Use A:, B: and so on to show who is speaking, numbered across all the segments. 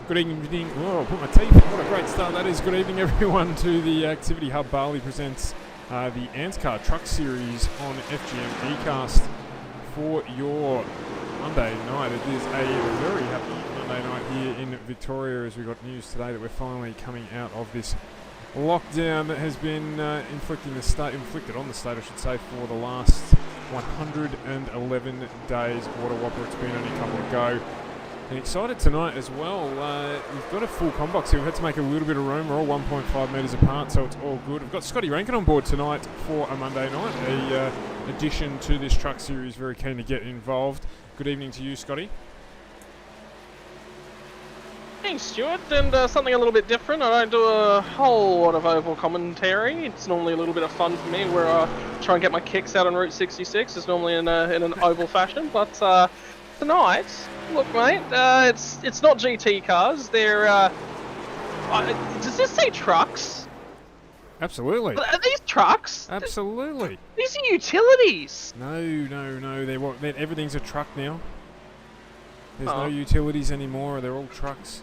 A: Good evening. Oh, put my teeth. What a great start that is. Good evening, everyone, to the Activity Hub. Bali presents the ANZCAR Truck Series on FGM eCast for your Monday night. It is a very happy Monday night here in Victoria, as we got news today that we're finally coming out of this lockdown that has been inflicted on the state, I should say, for the last 111 days. What a whopper it's been, only a couple to go. And excited tonight as well. We've got a full combox here. We've had to make a little bit of room. We're all 1.5 metres apart, so it's all good. We've got Scotty Rankin on board tonight for a Monday night, a addition to this truck series. Very keen to get involved. Good evening to you, Scotty.
B: Thanks, Stuart. And something a little bit different. I don't do a whole lot of oval commentary. It's normally a little bit of fun for me, where I try and get my kicks out on Route 66. It's normally in an oval fashion, but tonight, look, mate, it's not GT cars. They're does this say trucks?
A: Absolutely.
B: Are these trucks?
A: Absolutely.
B: These are utilities.
A: No. Everything's a truck now. There's no utilities anymore. They're all trucks.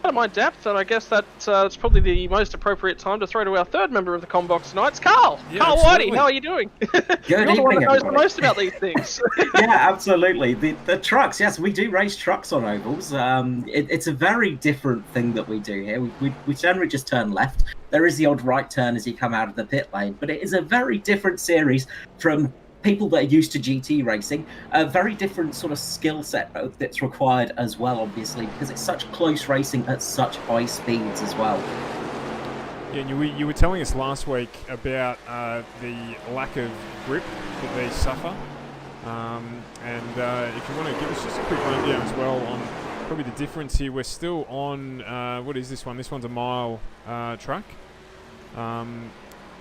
B: At my depth, and I guess that's probably the most appropriate time to throw to our third member of the Combox tonight. It's Carl.
A: Yeah,
B: Carl Whitey, how are you doing?
C: Good
B: You're
C: evening,
B: the one that knows the
C: everybody.
B: most about these things.
C: Yeah, absolutely. The trucks, yes, we do race trucks on ovals. It's a very different thing that we do here. We generally just turn left. There is the odd right turn as you come out of the pit lane, but it is a very different series from people that are used to GT racing. A very different sort of skill set that's required as well, obviously, because it's such close racing at such high speeds as well.
A: Yeah, and you were telling us last week about the lack of grip that they suffer. If you want to give us just a quick rundown as well on probably the difference here. We're still on, what is this one? This one's a mile track.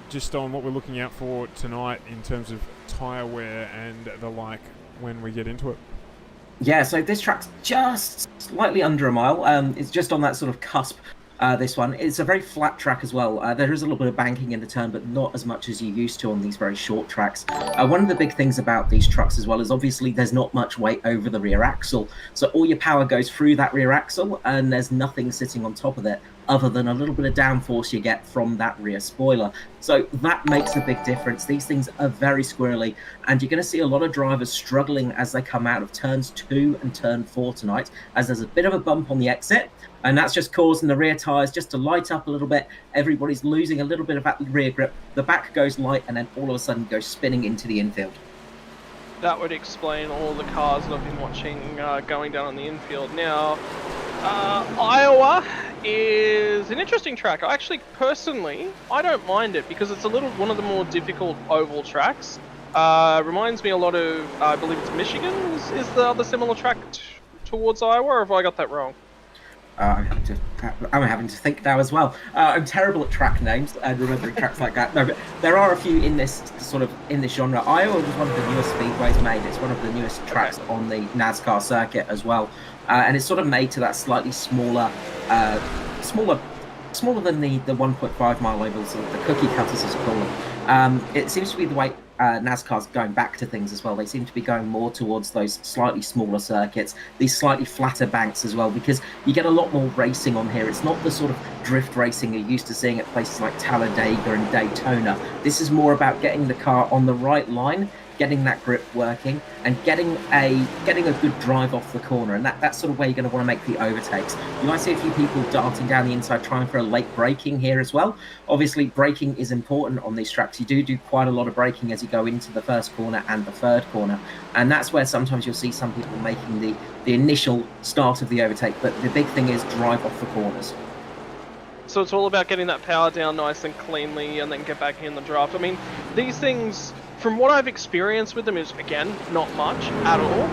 A: Just on what we're looking out for tonight in terms of tyre wear and the like when we get into it.
C: Yeah, so this track's just slightly under a mile. It's just on that sort of cusp. This one, it's a very flat track as well. There is a little bit of banking in the turn, but not as much as you used to on these very short tracks. One of the big things about these trucks as well is obviously there's not much weight over the rear axle. So all your power goes through that rear axle and there's nothing sitting on top of it other than a little bit of downforce you get from that rear spoiler. So that makes a big difference. These things are very squirrely, and you're going to see a lot of drivers struggling as they come out of turns 2 and turn 4 tonight, as there's a bit of a bump on the exit, and that's just causing the rear tyres just to light up a little bit. Everybody's losing a little bit of that rear grip. The back goes light, and then all of a sudden goes spinning into the infield.
B: That would explain all the cars that I've been watching going down on the infield. Now, Iowa is an interesting track. Personally, I don't mind it because it's one of the more difficult oval tracks. Reminds me a lot of, I believe it's Michigan is the other similar track towards Iowa, or have I got that wrong?
C: I'm having to think now as well. I'm terrible at track names and remembering tracks like that. No, but there are a few in this genre. Iowa was one of the newest speedways made. It's one of the newest tracks on the NASCAR circuit as well, and it's sort of made to that slightly smaller than the 1.5 mile ovals, or the cookie cutters as we call them. It seems to be the way NASCAR's going back to things as well. They seem to be going more towards those slightly smaller circuits, these slightly flatter banks as well, because you get a lot more racing on here. It's not the sort of drift racing you're used to seeing at places like Talladega and Daytona. This is more about getting the car on the right line, getting that grip working, and getting a good drive off the corner. And that's sort of where you're going to want to make the overtakes. You might see a few people darting down the inside trying for a late braking here as well. Obviously, braking is important on these tracks. You do quite a lot of braking as you go into the first corner and the third corner. And that's where sometimes you'll see some people making the initial start of the overtake. But the big thing is drive off the corners.
B: So it's all about getting that power down nice and cleanly and then get back in the draft. I mean, these things, from what I've experienced with them, is, again, not much at all.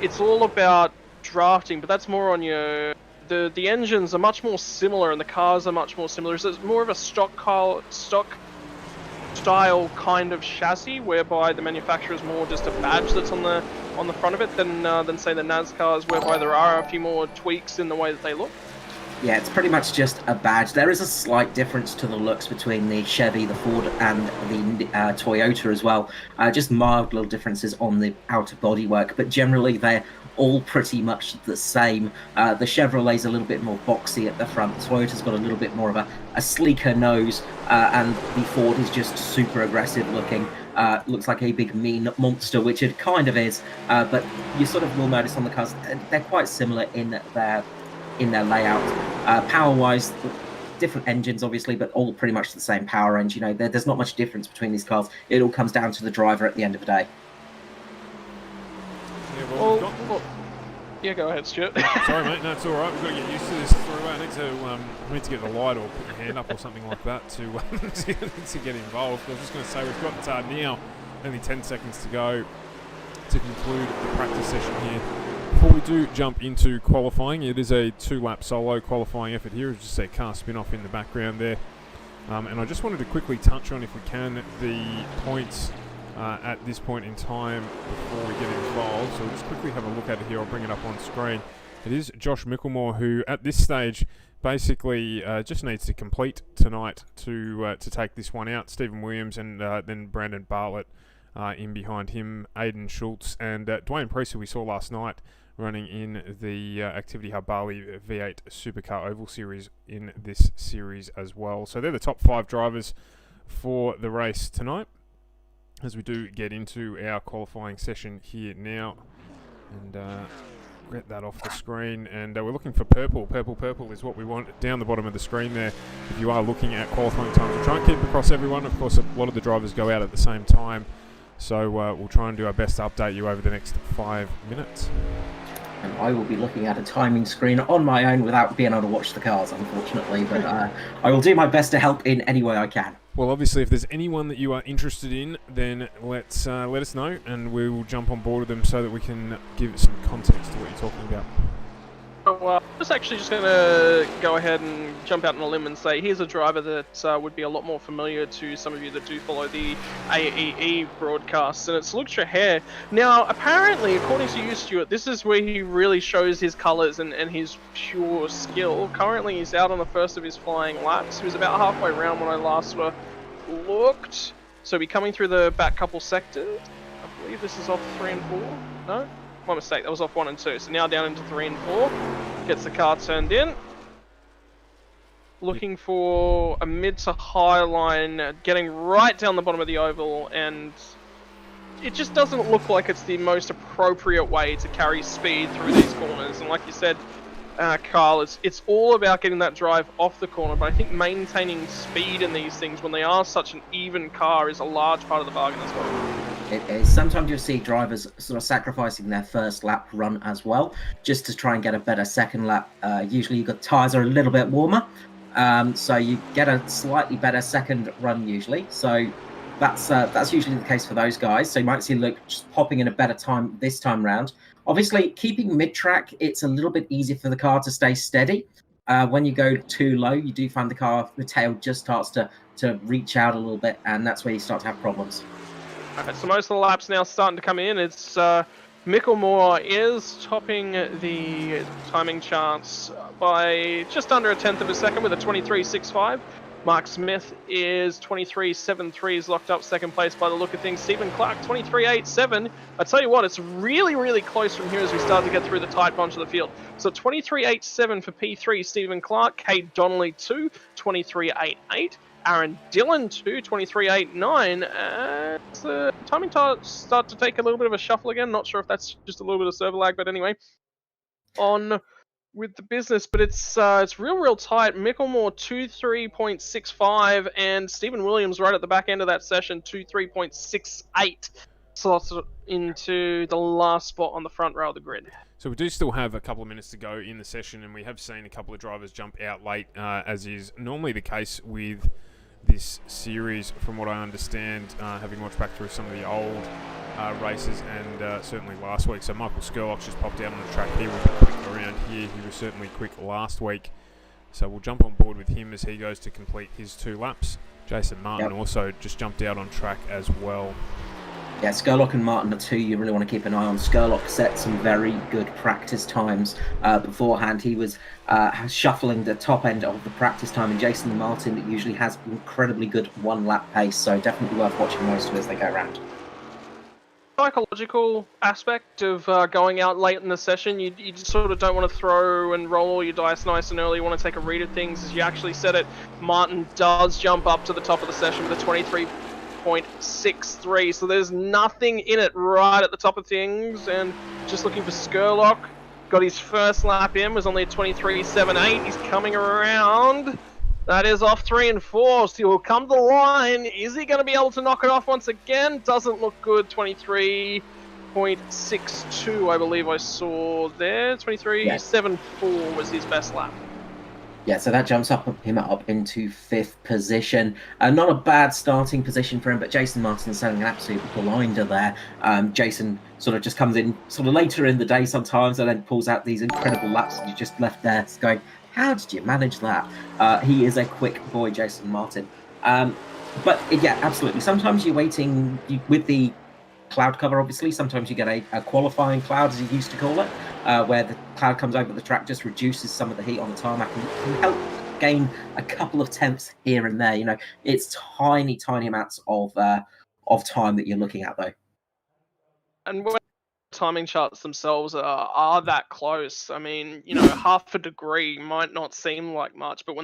B: It's all about drafting, but that's more on your... The engines are much more similar and the cars are much more similar. So it's more of a stock style kind of chassis, whereby the manufacturer is more just a badge that's on the front of it than say the NASCARs, whereby there are a few more tweaks in the way that they look.
C: Yeah, it's pretty much just a badge. There is a slight difference to the looks between the Chevy, the Ford, and the Toyota as well. Just mild little differences on the outer bodywork, but generally they're all pretty much the same. The Chevrolet's a little bit more boxy at the front. The Toyota's got a little bit more of a sleeker nose, and the Ford is just super aggressive looking. Looks like a big mean monster, which it kind of is, but you sort of will notice on the cars they're quite similar in their layout. Power-wise, different engines obviously, but all pretty much the same power range. You know, there's not much difference between these cars. It all comes down to the driver at the end of the day.
A: Yeah,
B: yeah, go ahead, Stuart.
A: Sorry, mate. No, it's all right. We've got to get used to this through. I need to get the light or put your hand up or something like that to get involved. I was just going to say we've got now only 10 seconds to go to conclude the practice session here. Before we do jump into qualifying, it is a 2-lap solo qualifying effort here. As you see, car spin off in the background there. And I just wanted to quickly touch on, if we can, the points at this point in time before we get involved. So we'll just quickly have a look at it here. I'll bring it up on screen. It is Josh Micklemore who, at this stage, basically just needs to complete tonight to take this one out. Stephen Williams and then Brandon Bartlett in behind him, Aidan Schultz and Dwayne Priest, who we saw last night running in the Activity Hub Bali V8 Supercar Oval Series in this series as well. So they're the top 5 drivers for the race tonight, as we do get into our qualifying session here now. And get that off the screen, and we're looking for purple. Purple is what we want down the bottom of the screen there. If you are looking at qualifying times, we'll try and keep across everyone. Of course, a lot of the drivers go out at the same time, so we'll try and do our best to update you over the next 5 minutes.
C: And I will be looking at a timing screen on my own without being able to watch the cars, unfortunately, but I will do my best to help in any way I can.
A: Well, obviously, if there's anyone that you are interested in, then let us know, and we will jump on board with them so that we can give some context to what you're talking about.
B: So, I'm just going to go ahead and jump out on a limb and say here's a driver that would be a lot more familiar to some of you that do follow the AEE broadcasts, and it's Luke Traher. Now, apparently, according to you, Stuart, this is where he really shows his colours and his pure skill. Currently, he's out on the first of his flying laps. He was about halfway around when I last looked. So, he'll be coming through the back couple sectors. I believe this is off 3 and 4. No? My mistake, that was off 1 and 2. So now down into 3 and 4. Gets the car turned in. Looking for a mid to high line, getting right down the bottom of the oval, and it just doesn't look like it's the most appropriate way to carry speed through these corners. And like you said, Carl, it's all about getting that drive off the corner, but I think maintaining speed in these things when they are such an even car is a large part of the bargain as well.
C: It is. Sometimes you'll see drivers sort of sacrificing their first lap run as well, just to try and get a better second lap. Usually your tyres are a little bit warmer, so you get a slightly better second run usually. So That's usually the case for those guys. So you might see Luke just popping in a better time this time round. Obviously, keeping mid-track, it's a little bit easier for the car to stay steady. When you go too low, you do find the tail just starts to reach out a little bit, and that's where you start to have problems.
B: Alright, so most of the laps now starting to come in. It's Micklemore is topping the timing charts by just under a tenth of a second with a 23.65. Mark Smith is 23.73, is locked up second place by the look of things. Stephen Clark, 23.87. I tell you what, it's really, really close from here as we start to get through the tight bunch of the field. So 23.87 for P3, Stephen Clark. Kate Donnelly, 2, 23.88. Aaron Dillon, 2, 23.89. And the timing start to take a little bit of a shuffle again. Not sure if that's just a little bit of server lag, but anyway. On with the business, but it's real tight. Micklemore 23.65 and Stephen Williams right at the back end of that session 23.68 slots into the last spot on the front row of the grid.
A: So we do still have a couple of minutes to go in the session, and we have seen a couple of drivers jump out late, as is normally the case with this series, from what I understand, having watched back through some of the old races and certainly last week. So Michael Skurlock's just popped out on the track. He will be quick around here. He was certainly quick last week. So we'll jump on board with him as he goes to complete his 2 laps. Jason Martin also just jumped out on track as well.
C: Yeah, Skurlock and Martin are 2 you really want to keep an eye on. Skurlock set some very good practice times beforehand. He was shuffling the top end of the practice time, and Jason Martin usually has incredibly good 1-lap pace, so definitely worth watching those 2 as they go around.
B: Psychological aspect of going out late in the session, you just sort of don't want to throw and roll all your dice nice and early. You want to take a read of things. As you actually said it, Martin does jump up to the top of the session with a 23.63, so there's nothing in it right at the top of things. And just looking for Skurlock, got his first lap in, was only a 23.78. He's coming around. That is off 3 and 4, so he'll come to the line. Is he going to be able to knock it off once again? Doesn't look good. 23.62, I believe I saw there. 23.74 was his best lap.
C: Yeah, so that jumps him up into 5th position. Not a bad starting position for him, but Jason Martin's selling an absolute blinder there. Jason sort of just comes in sort of later in the day sometimes and then pulls out these incredible laps and you just left there going, how did you manage that? He is a quick boy, Jason Martin. But yeah, absolutely. Sometimes you're waiting with the cloud cover, obviously. Sometimes you get a qualifying cloud, as you used to call it, where the cloud comes over the track, just reduces some of the heat on the tarmac and can help gain a couple of tenths here and there. You know, it's tiny amounts of time that you're looking at, though.
B: And when timing charts themselves are that close, I mean, you know, half a degree might not seem like much, but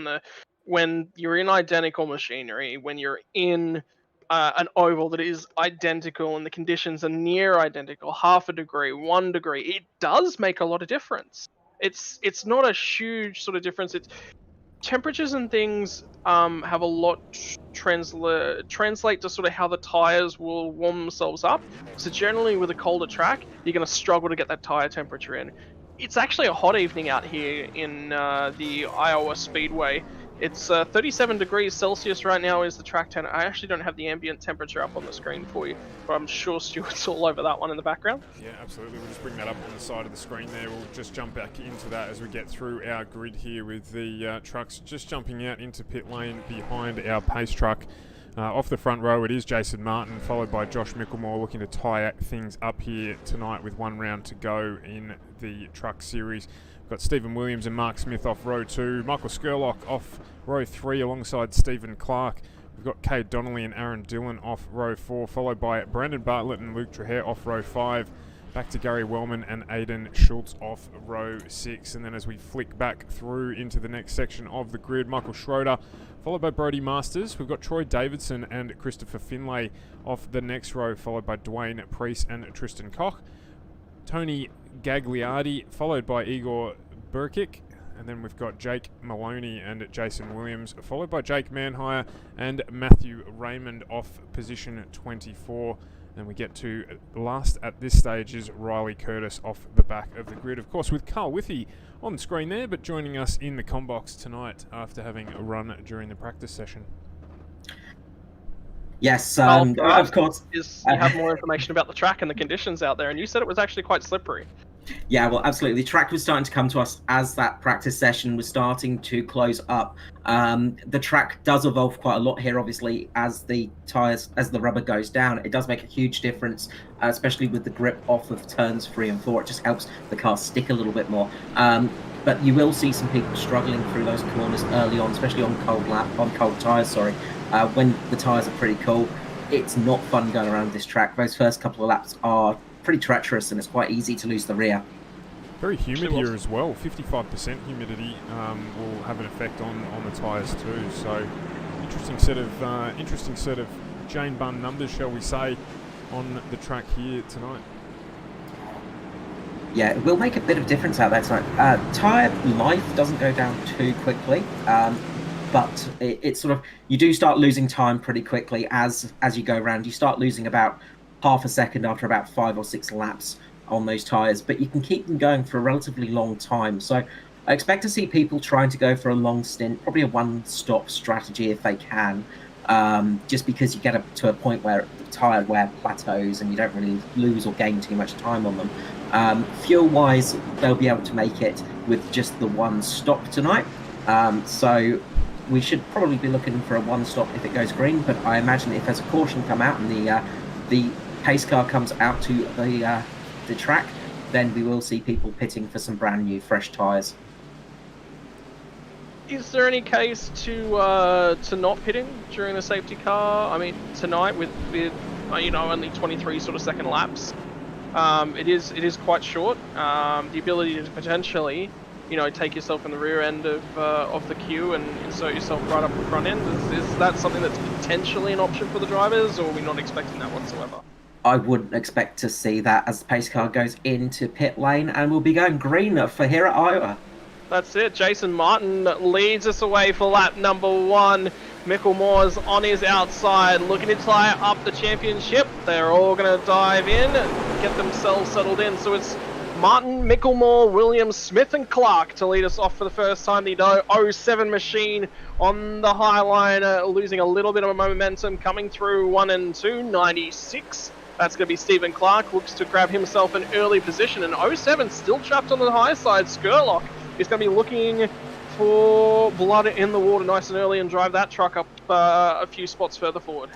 B: when you're in identical machinery, when you're in an oval that is identical and the conditions are near identical, half a degree, 1 degree, it does make a lot of difference. It's not a huge sort of difference. It's temperatures and things have a lot translate to sort of how the tires will warm themselves up. So generally with a colder track, you're going to struggle to get that tire temperature in. It's actually a hot evening out here in the Iowa Speedway. It's 37 degrees Celsius right now is the track temperature. I actually don't have the ambient temperature up on the screen for you, but I'm sure Stuart's all over that one in the background.
A: Yeah, absolutely. We'll just bring that up on the side of the screen there. We'll just jump back into that as we get through our grid here with the trucks just jumping out into pit lane behind our pace truck. Off the front row, it is Jason Martin, followed by Josh Micklemore, looking to tie things up here tonight with 1 round to go in the truck series. We've got Stephen Williams and Mark Smith off row 2, Michael Skurlock off row 3 alongside Stephen Clark. We've got Kate Donnelly and Aaron Dillon off row 4, followed by Brandon Bartlett and Luke Trahere off row 5. Back to Gary Wellman and Aidan Schultz off row 6. And then as we flick back through into the next section of the grid, Michael Schroeder, followed by Brody Masters. We've got Troy Davidson and Christopher Finlay off the next row, followed by Dwayne Priest and Tristan Koch. Tony Gagliardi, followed by Igor Burkic. And then we've got Jake Maloney and Jason Williams, followed by Jake Manhire and Matthew Raymond off position 24. And we get to last at this stage is Riley Curtis off the back of the grid. Of course, with Carl Withy on the screen there, but joining us in the combox tonight after having a run during the practice session.
C: Yes,
B: Well,
C: of course.
B: is you have more information about the track and the conditions out there, and you said it was actually quite slippery.
C: Yeah, well, absolutely. The track was starting to come to us as that practice session was starting to close up. The track does evolve quite a lot here, obviously, as the rubber goes down. It does make a huge difference, especially with the grip off of turns 3 and 4. It just helps the car stick a little bit more. But you will see some people struggling through those corners early on, especially on cold tyres. Sorry, when the tyres are pretty cold, it's not fun going around this track. Those first couple of laps are pretty treacherous, and it's quite easy to lose the rear.
A: Very humid here as well. 55% humidity will have an effect on the tyres too. So interesting set of Jane Bunn numbers, shall we say, on the track here tonight.
C: Yeah, it will make a bit of difference out there tonight. Tyre life doesn't go down too quickly, but it's sort of, you do start losing time pretty quickly as you go around. You start losing about half a second after about 5 or 6 laps on those tyres, but you can keep them going for a relatively long time. So I expect to see people trying to go for a long stint, probably a one-stop strategy if they can, just because you get up to a point where the tyre wear plateaus and you don't really lose or gain too much time on them. Fuel-wise, they'll be able to make it with just the one stop tonight. So we should probably be looking for a one stop if it goes green, but I imagine if there's a caution come out and the pace car comes out to the track, then we will see people pitting for some brand new fresh tyres.
B: Is there any case to not pitting during the safety car? I mean, tonight with only 23 sort of second laps, it is quite short. The ability to potentially take yourself in the rear end of the queue and insert yourself right up the front end, is that something that's potentially an option for the drivers, or are we not expecting that whatsoever?
C: I wouldn't expect to see that as the pace car goes into pit lane, and we'll be going green for here at Iowa.
B: That's it. Jason Martin leads us away for lap number 1. Micklemore's on his outside, looking to tie up the championship. They're all going to dive in, get themselves settled in. So it's Martin, Micklemore, Williams, Smith and Clark to lead us off for the first time. The 07 machine on the high line, losing a little bit of momentum, coming through 1 and 2, 96. That's going to be Stephen Clark, looks to grab himself an early position. And 07 still trapped on the high side. Skurlock is going to be looking for blood in the water nice and early and drive that truck up a few spots further forward.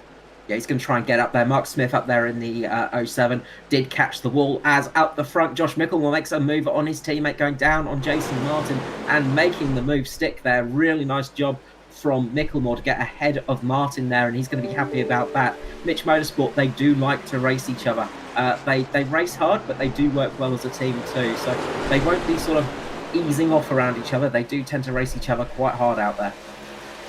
C: Yeah, he's going to try and get up there. Mark Smith up there in the 07 did catch the wall as out the front. Josh Micklemore makes a move on his teammate, going down on Jason Martin and making the move stick there. Really nice job from Micklemore to get ahead of Martin there, and he's going to be happy about that. Mitch Motorsport, they do like to race each other. They race hard, but they do work well as a team too. So they won't be sort of easing off around each other. They do tend to race each other quite hard out there.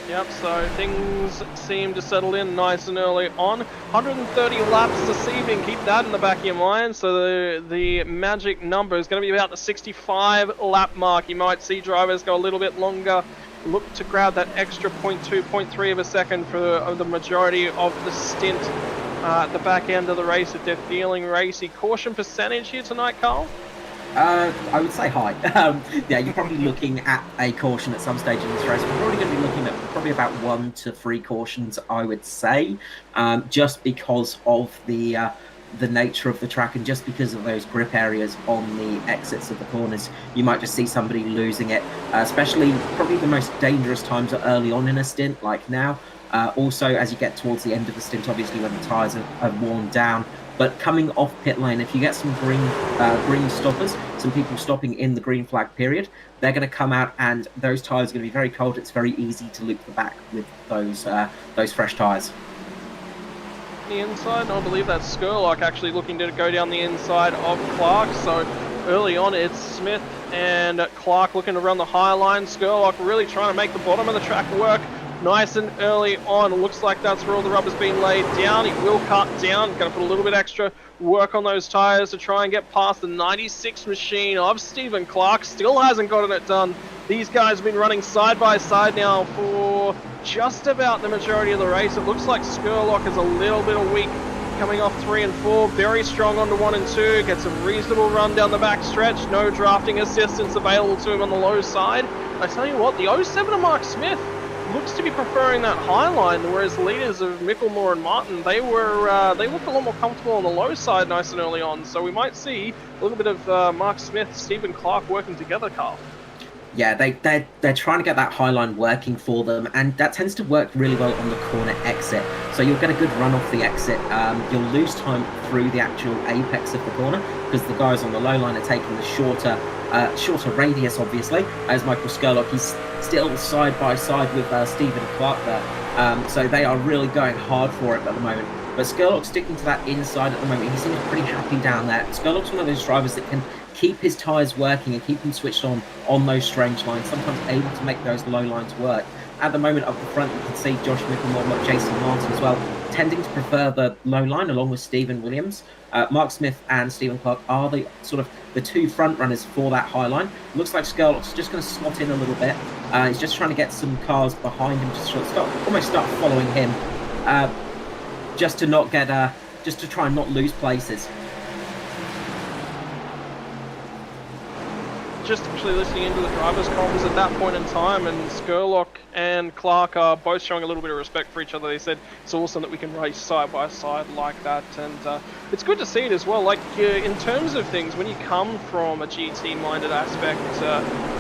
B: Yep, so things seem to settle in nice and early on. 130 laps this evening, keep that in the back of your mind. So the magic number is going to be about the 65 lap mark. You might see drivers go a little bit longer, look to grab that extra 0.2, 0.3 of a second for the majority of the stint at the back end of the race if they're feeling racy. Caution percentage here tonight, Carl?
C: I would say high. Yeah, you're probably looking at a caution at some stage in this race. We're probably going to be looking at probably about 1 to 3 cautions, I would say, just because of the nature of the track and just because of those grip areas on the exits of the corners. You might just see somebody losing it, especially probably the most dangerous times are early on in a stint, like now. Also, as you get towards the end of the stint, obviously when the tyres are worn down. But coming off pit lane, if you get some green stoppers, some people stopping in the green flag period, they're going to come out and those tyres are going to be very cold. It's very easy to loop the back with those fresh tyres.
B: The inside, I believe that's Skurlock actually looking to go down the inside of Clark. So early on, it's Smith and Clark looking to run the high line. Skurlock really trying to make the bottom of the track work. Nice and early on. Looks like that's where all the rubber's been laid down. He will cut down. Going to put a little bit extra work on those tyres to try and get past the 96 machine of Stephen Clark. Still hasn't gotten it done. These guys have been running side by side now for just about the majority of the race. It looks like Skurlock is a little bit weak coming off 3 and 4. Very strong onto 1 and 2. Gets a reasonable run down the back stretch. No drafting assistance available to him on the low side. I tell you what, the 07 of Mark Smith looks to be preferring that high line, whereas the leaders of Micklemore and Martin, they looked a lot more comfortable on the low side nice and early on. So we might see a little bit of Mark Smith, Stephen Clark working together, Carl.
C: Yeah, they're trying to get that high line working for them, and that tends to work really well on the corner exit. So you'll get a good run off the exit. You'll lose time through the actual apex of the corner because the guys on the low line are taking the shorter radius, obviously. As Michael Skurlock, he's still side by side with Stephen Clark there. So they are really going hard for it at the moment. But Skurlock's sticking to that inside at the moment. He seems pretty happy down there. Skurlock's one of those drivers that can keep his tyres working and keep them switched on those strange lines, sometimes able to make those low lines work. At the moment up the front, you can see Josh Micklemore, like Jason Martin as well, tending to prefer the low line along with Stephen Williams. Mark Smith and Stephen Clark are the two front runners for that high line. Looks like Skurlock's just going to slot in a little bit. He's just trying to get some cars behind him to almost start following him, just to try and not lose places.
B: Just actually listening into the drivers' comms at that point in time, and Skurlock and Clark are both showing a little bit of respect for each other. They said it's awesome that we can race side by side like that, and it's good to see it as well. Like in terms of things, when you come from a GT-minded aspect,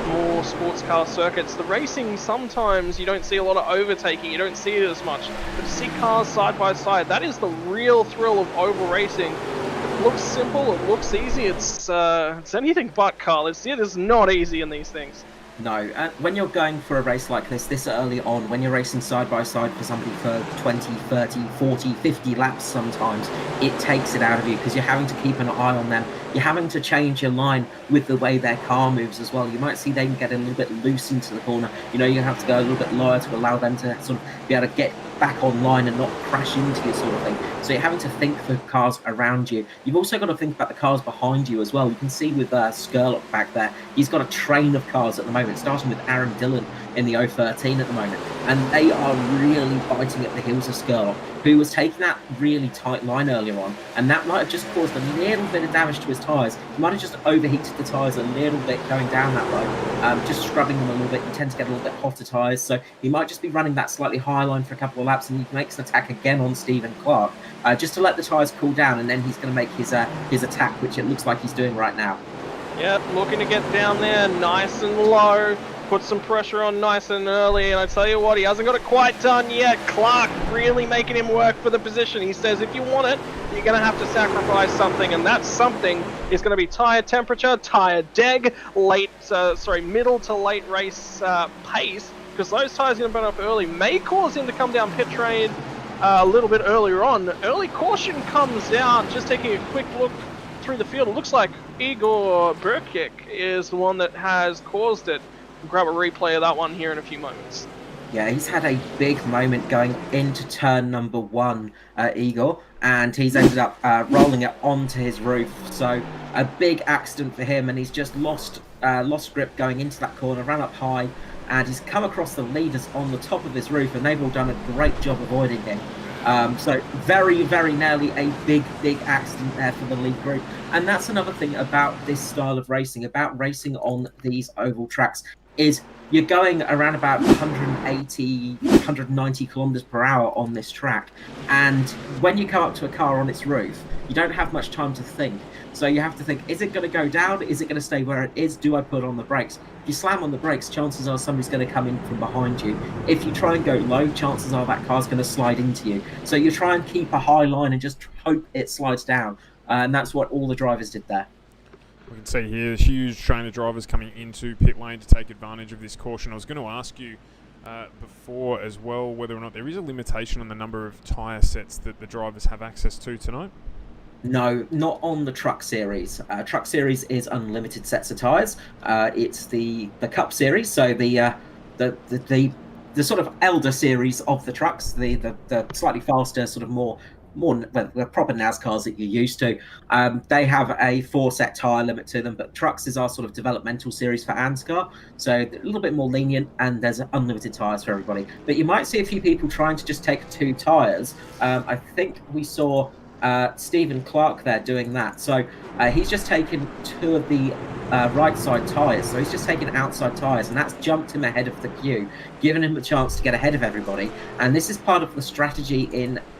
B: more sports car circuits, the racing sometimes you don't see a lot of overtaking. You don't see it as much, but to see cars side by side, that is the real thrill of oval racing. It looks simple, it looks easy, it's anything but, Carl. It is not easy in these things.
C: No, when you're going for a race like this early on, when you're racing side by side for somebody for 20, 30, 40, 50 laps sometimes, it takes it out of you because you're having to keep an eye on them. You're having to change your line with the way their car moves as well. You might see them get a little bit loose into the corner. You know, you have to go a little bit lower to allow them to sort of be able to get back online and not crash into you, sort of thing. So you're having to think for cars around you. You've also got to think about the cars behind you as well. You can see with Skurlock back there, he's got a train of cars at the moment, starting with Aaron Dillon in the 013 at the moment. And they are really biting at the heels of Skurlock, who was taking that really tight line earlier on, and that might have just caused a little bit of damage to his tyres. He might have just overheated the tyres a little bit going down that road, just scrubbing them a little bit. You tend to get a little bit hotter tyres, so he might just be running that slightly higher line for a couple of laps, and he makes an attack again on Stephen Clark, just to let the tyres cool down, and then he's going to make his attack, which it looks like he's doing right now.
B: Yep, looking to get down there nice and low. Put some pressure on nice and early, and I tell you what, he hasn't got it quite done yet. Clark really making him work for the position. He says if you want it, you're going to have to sacrifice something, and that something is going to be tyre temperature, tyre deg, middle to late race pace, because those tyres going to burn up early may cause him to come down pit train a little bit earlier on. Early caution comes out, just taking a quick look through the field. It looks like Igor Burkic is the one that has caused it. We'll grab a replay of that one here in a few moments.
C: Yeah, he's had a big moment going into turn number 1, Igor, and he's ended up rolling it onto his roof. So a big accident for him, and he's just lost grip going into that corner, ran up high, and he's come across the leaders on the top of his roof, and they've all done a great job avoiding him. So very, very nearly a big accident there for the lead group. And that's another thing about this style of racing, about racing on these oval tracks, is you're going around about 180, 190 kilometers per hour on this track. And when you come up to a car on its roof, you don't have much time to think. So you have to think, is it going to go down? Is it going to stay where it is? Do I put on the brakes? If you slam on the brakes, chances are somebody's going to come in from behind you. If you try and go low, chances are that car's going to slide into you. So you try and keep a high line and just hope it slides down. And that's what all the drivers did there.
A: We can see here there's huge trainer drivers coming into pit lane to take advantage of this caution. I was going to ask you before as well whether or not there is a limitation on the number of tyre sets that the drivers have access to tonight.
C: No, not on the Truck Series. Truck Series is unlimited sets of tyres. It's the Cup Series, so the sort of elder series of the trucks, the slightly faster, sort of more the proper NASCARs that you're used to. They have a 4-set tyre limit to them, but trucks is our sort of developmental series for ANZCAR, so a little bit more lenient, and there's unlimited tyres for everybody. But you might see a few people trying to just take 2 tyres. I think we saw Stephen Clark there doing that. So he's just taken 2 of the right side tyres. So he's just taken outside tyres, and that's jumped him ahead of the queue, giving him a chance to get ahead of everybody. And this is part of the strategy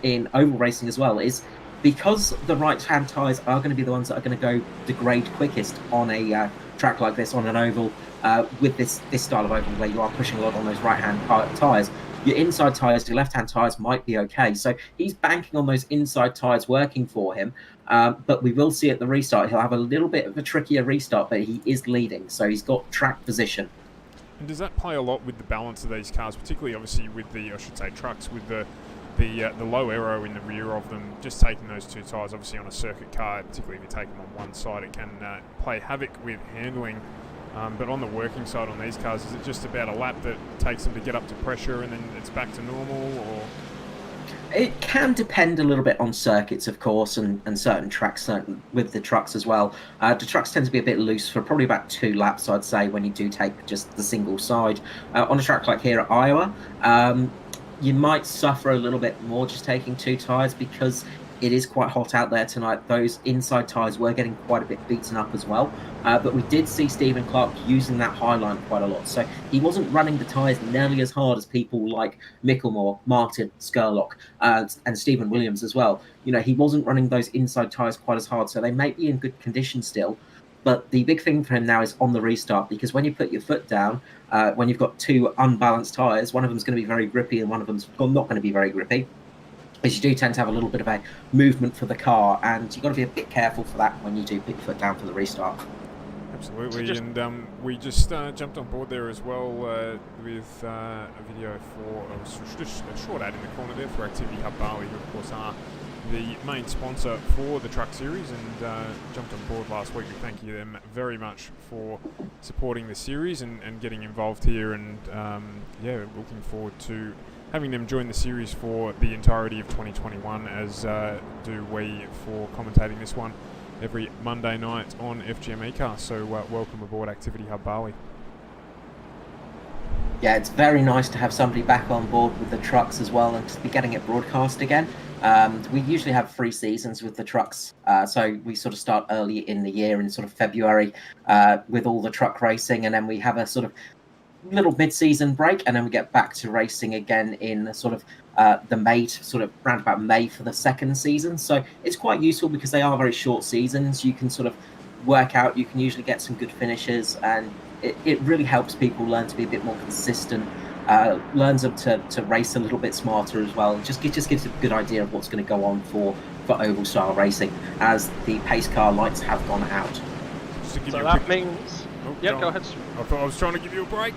C: in oval racing as well, is because the right-hand tyres are going to be the ones that are going to go degrade quickest on a track like this, on an oval, with this style of oval where you are pushing a lot on those right-hand tyres. Your inside tyres, your left-hand tyres might be okay. So he's banking on those inside tyres working for him. But we will see at the restart, he'll have a little bit of a trickier restart, but he is leading. So he's got track position.
A: And does that play a lot with the balance of these cars, particularly obviously with the, I should say, trucks, with the low aero in the rear of them, just taking those 2 tyres, obviously on a circuit car, particularly if you take them on one side, it can play havoc with handling. But on the working side on these cars, is it just about a lap that takes them to get up to pressure and then it's back to normal? Or
C: it can depend a little bit on circuits, of course, and certain tracks with the trucks as well. The trucks tend to be a bit loose for probably about 2 laps, I'd say, when you do take just the single side. On a track like here at Iowa, you might suffer a little bit more just taking 2 tyres because it is quite hot out there tonight. Those inside tyres were getting quite a bit beaten up as well. But we did see Stephen Clark using that high line quite a lot. So he wasn't running the tyres nearly as hard as people like Micklemore, Martin, Skurlock, and Stephen Williams as well. You know, he wasn't running those inside tyres quite as hard. So they may be in good condition still. But the big thing for him now is on the restart, because when you put your foot down, when you've got 2 unbalanced tyres, one of them's going to be very grippy and one of them's not going to be very grippy. Is you do tend to have a little bit of a movement for the car, and you've got to be a bit careful for that when you do put your foot down for the restart.
A: Absolutely, and we just jumped on board there as well with a video for just a short ad in the corner there for Activity Hub Bali, who of course are the main sponsor for the truck series, and jumped on board last week. We thank you them very much for supporting the series and getting involved here, and yeah, looking forward to having them join the series for the entirety of 2021, as do we for commentating this one every Monday night on FGM ANZCAR. So welcome aboard Activity Hub Bali.
C: Yeah, it's very nice to have somebody back on board with the trucks as well, and to be getting it broadcast again. We usually have 3 seasons with the trucks, so we sort of start early in the year in sort of February with all the truck racing, and then we have a sort of little mid-season break, and then we get back to racing again in sort of the May, sort of round about May for the 2nd season. So it's quite useful because they are very short seasons. You can sort of work out, you can usually get some good finishes, and it really helps people learn to be a bit more consistent, learns them to race a little bit smarter as well. It just gives a good idea of what's going to go on for oval style racing as the pace car lights have gone out.
B: So that means...
A: Oh,
B: yeah, go ahead.
A: I thought I was trying to give you a break.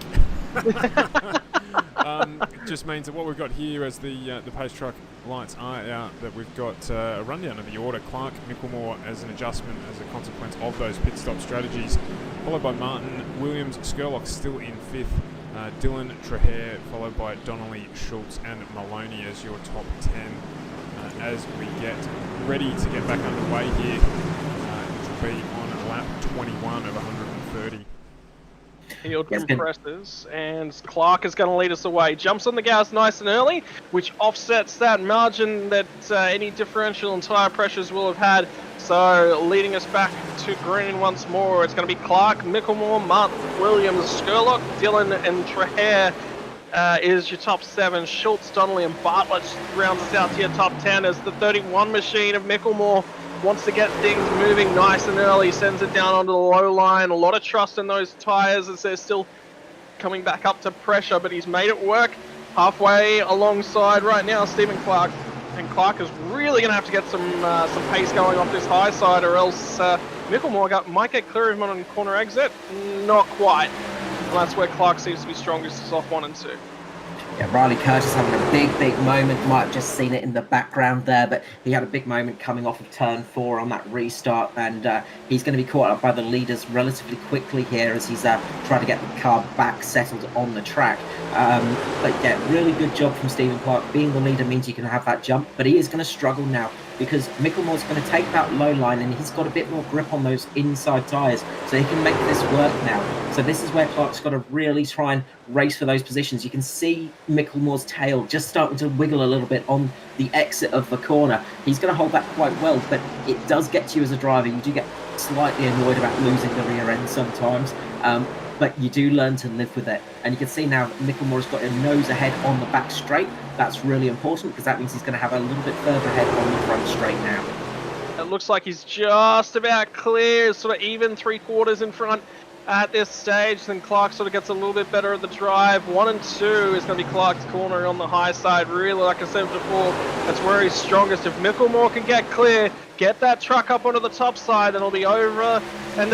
A: It just means that what we've got here as the pace truck lights are out, that we've got a rundown of the order. Clark, Micklemore as an adjustment as a consequence of those pit stop strategies, followed by Martin, Williams, Skurlock still in 5th, Dylan Trahair, followed by Donnelly, Schultz and Maloney as your top 10 as we get ready to get back underway here, which will be on lap 21 of 130.
B: Field compresses, and Clark is going to lead us away. Jumps on the gas nice and early, which offsets that margin that any differential and tyre pressures will have had. So leading us back to green once more, it's going to be Clark, Micklemore, Martin, Williams, Skurlock, Dylan and Trahair is your top 7. Schultz, Donnelly and Bartlett rounds us out to your top 10 as the 31 machine of Micklemore wants to get things moving nice and early, sends it down onto the low line. A lot of trust in those tyres as they're still coming back up to pressure, but he's made it work. Halfway alongside right now, Stephen Clark. And Clark is really going to have to get some pace going off this high side, or else Micklemore might get clear of him on corner exit. Not quite. And that's where Clark seems to be strongest, is off 1 and 2.
C: Yeah, Riley Curtis having a big moment. Might have just seen it in the background there, but he had a big moment coming off of turn 4 on that restart, and he's going to be caught up by the leaders relatively quickly here as he's trying to get the car back settled on the track. But yeah, really good job from Stephen Clark. Being the leader means you can have that jump, but he is going to struggle now because Micklemore's going to take that low line, and he's got a bit more grip on those inside tyres, so he can make this work now. So this is where Clark's got to really try and race for those positions. You can see Micklemore's tail just starting to wiggle a little bit on the exit of the corner. He's going to hold that quite well, but it does get to you as a driver. You do get slightly annoyed about losing the rear end sometimes, but you do learn to live with it. And you can see now Micklemore's got a nose ahead on the back straight. That's really important because that means he's going to have a little bit further ahead on the front straight now.
B: It looks like he's just about clear, sort of even 3/4 in front at this stage. Then Clark sort of gets a little bit better at the drive. 1 and 2 is going to be Clark's corner on the high side. Really, like I said before, that's where he's strongest. If Micklemore can get clear, get that truck up onto the top side, then it'll be over and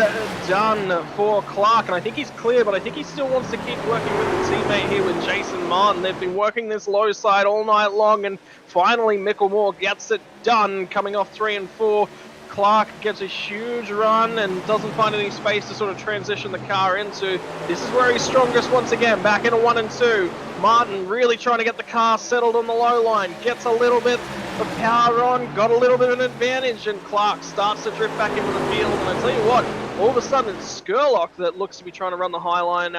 B: done for Clark. And I think he's clear, but I think he still wants to keep working with the teammate here with Jason Martin. They've been working this low side all night long, and finally Micklemore gets it done, coming off 3 and 4. Clark gets a huge run and doesn't find any space to sort of transition the car into. This is where he's strongest once again, back into 1 and 2. Martin really trying to get the car settled on the low line, gets a little bit of power on, got a little bit of an advantage, and Clark starts to drift back into the field. And I tell you what, all of a sudden it's Skurlock that looks to be trying to run the high line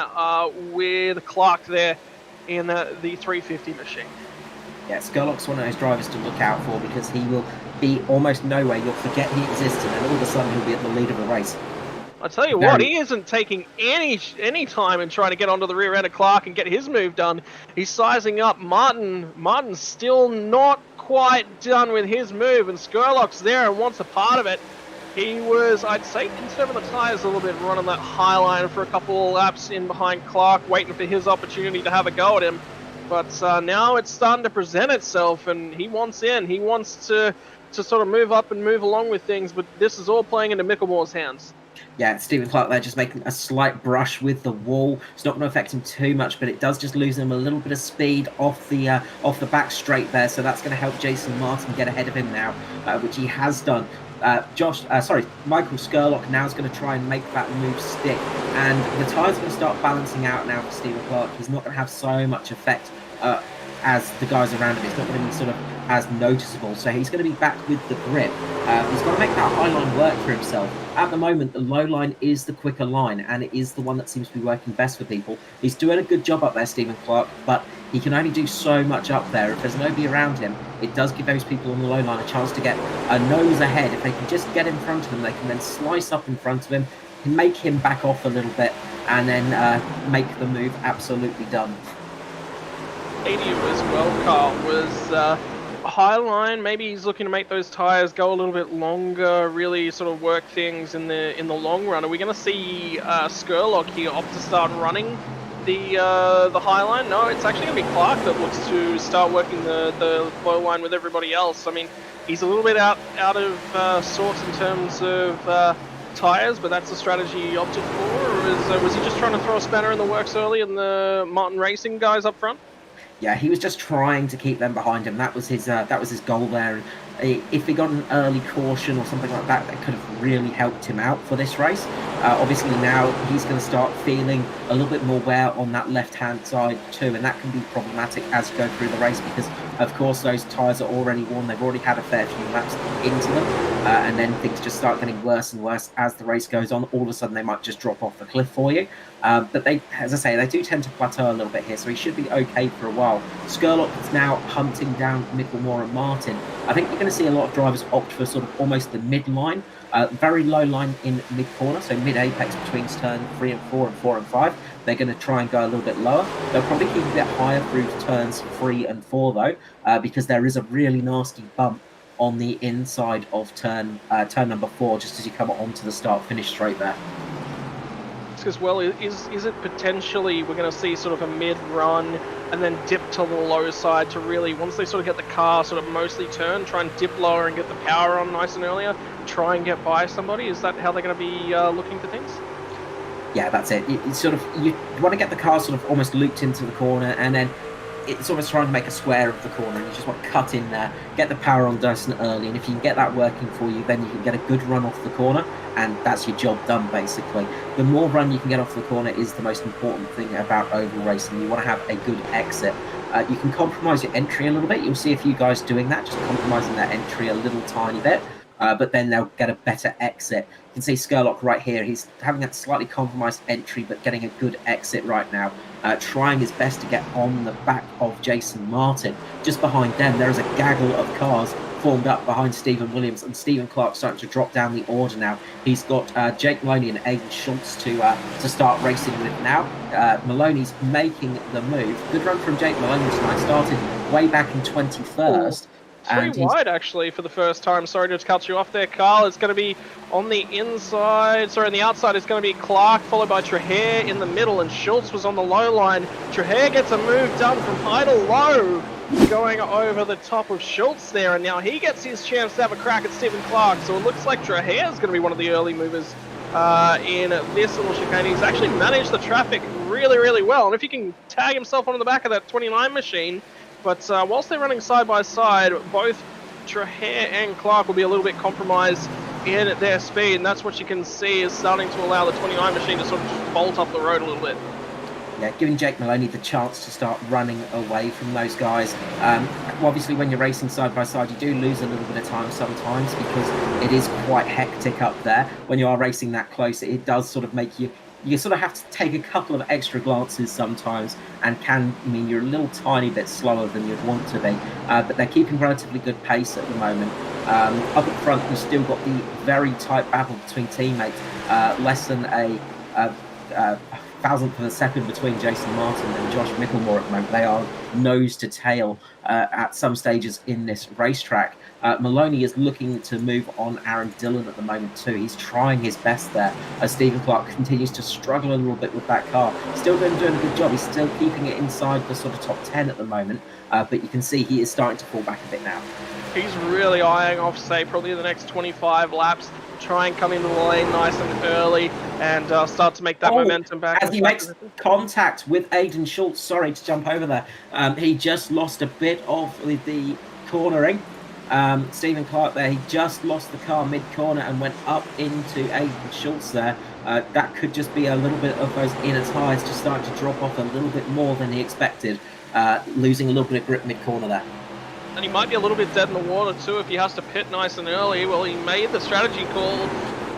B: with Clark there in the 350 machine.
C: Yeah, Skurlock's one of those drivers to look out for because he will be almost nowhere. You'll forget he exists, and then all of a sudden he'll be at the lead of the race.
B: I tell you what, he isn't taking any time in trying to get onto the rear end of Clark and get his move done. He's sizing up Martin. Martin's still not quite done with his move, and Skurlock's there and wants a part of it. He was, I'd say, conserving the tyres a little bit, running that high line for a couple of laps in behind Clark, waiting for his opportunity to have a go at him. But now it's starting to present itself, and he wants in. He wants to sort of move up and move along with things, but this is all playing into Micklemore's hands.
C: Yeah, Stephen Clark there just making a slight brush with the wall. It's not going to affect him too much, but it does just lose him a little bit of speed off the back straight there. So that's going to help Jason Martin get ahead of him now, which he has done. Michael Skurlock now is going to try and make that move stick, and the tyres are going to start balancing out now for Stephen Clark. He's not going to have so much effect as the guys around him. It's not going to be sort of as noticeable, so he's going to be back with the grip. He's got to make that high line work for himself. At the moment, the low line is the quicker line, and it is the one that seems to be working best for people. He's doing a good job up there, Stephen Clark, but he can only do so much up there. If there's nobody around him, it does give those people on the low line a chance to get a nose ahead. If they can just get in front of him, they can then slice up in front of him, can make him back off a little bit, and then make the move absolutely done.
B: Stadium as well, Carl, was a high line. Maybe he's looking to make those tyres go a little bit longer, really sort of work things in the long run. Are we going to see Skurlock here opt to start running the high line? No, it's actually going to be Clark that looks to start working the low line with everybody else. I mean, he's a little bit out of sorts in terms of tyres, but that's the strategy he opted for. Or was he just trying to throw a spanner in the works early and the Martin Racing guys up front?
C: Yeah, he was just trying to keep them behind him. That was his goal there. If he got an early caution or something like that, that could have really helped him out for this race. Obviously now he's going to start feeling a little bit more wear on that left-hand side too, and that can be problematic as you go through the race because, of course, those tyres are already worn. They've already had a fair few laps into them, and then things just start getting worse and worse as the race goes on. All of a sudden, they might just drop off the cliff for you. But they, as I say, they do tend to plateau a little bit here, so he should be okay for a while. Skurlock is now hunting down Micklemore and Martin. I think you're going to see a lot of drivers opt for sort of almost the mid-line, very low line in mid-corner, so mid-apex between turn 3 and 4 and 4 and 5. They're going to try and go a little bit lower. They'll probably keep a bit higher through turns 3 and 4, though, because there is a really nasty bump on the inside of turn number 4, just as you come onto the start-finish straight there.
B: As well, is it potentially we're going to see sort of a mid-run and then dip to the low side to really, once they sort of get the car sort of mostly turned, try and dip lower and get the power on nice and earlier, try and get by somebody? Is that how they're going to be looking for things?
C: Yeah, that's it. You want to get the car sort of almost looped into the corner, and then it's almost trying to make a square of the corner, and you just want to cut in there, get the power on Dyson early, and if you can get that working for you, then you can get a good run off the corner, and that's your job done, basically. The more run you can get off the corner is the most important thing about oval racing. You want to have a good exit. You can compromise your entry a little bit. You'll see a few guys doing that, just compromising their entry a little tiny bit. But then they'll get a better exit. You can see Skurlock right here. He's having that slightly compromised entry, but getting a good exit right now. Trying his best to get on the back of Jason Martin. Just behind them, there is a gaggle of cars formed up behind Stephen Williams, and Stephen Clark starting to drop down the order now. He's got Jake Maloney and Aidan Schultz to start racing with now. Maloney's making the move. Good run from Jake Maloney tonight. Started way back in 21st.
B: Three wide, actually, for the first time. Sorry to cut you off there, Carl. It's going to be on the inside. Sorry, on the outside, it's going to be Clark, followed by Trahair in the middle, and Schultz was on the low line. Trahair gets a move done from high to low, going over the top of Schultz there, and now he gets his chance to have a crack at Stephen Clark. So it looks like Trahair is going to be one of the early movers in this little chicane. He's actually managed the traffic really, really well. And if he can tag himself onto the back of that 29 machine, but whilst they're running side by side, both Trahair and Clark will be a little bit compromised in their speed, and that's what you can see is starting to allow the 29 machine to sort of just bolt up the road a little bit.
C: Yeah, giving Jake Maloney the chance to start running away from those guys. Obviously, when you're racing side by side, you do lose a little bit of time sometimes because it is quite hectic up there. When you are racing that close, it does sort of make you sort of have to take a couple of extra glances sometimes, and can mean you're a little tiny bit slower than you'd want to be. But they're keeping relatively good pace at the moment. Up at front, you've still got the very tight battle between teammates. Less than a thousandth of a second between Jason Martin and Josh Micklemore at the moment. They are nose to tail at some stages in this racetrack. Maloney is looking to move on Aaron Dillon at the moment too. He's trying his best there as Stephen Clark continues to struggle a little bit with that car. Still doing a good job. He's still keeping it inside the sort of top 10 at the moment, but you can see he is starting to fall back a bit now.
B: He's really eyeing off, say, probably the next 25 laps. Try and come into the lane nice and early and start to make that momentum back.
C: As he makes contact with Aidan Schultz, sorry to jump over there, he just lost a bit of the cornering. Stephen Clark there, he just lost the car mid-corner and went up into Aidan Schultz there. That could just be a little bit of those inner tyres just starting to drop off a little bit more than he expected, losing a little bit of grip mid-corner there.
B: And he might be a little bit dead in the water too if he has to pit nice and early. Well, he made the strategy call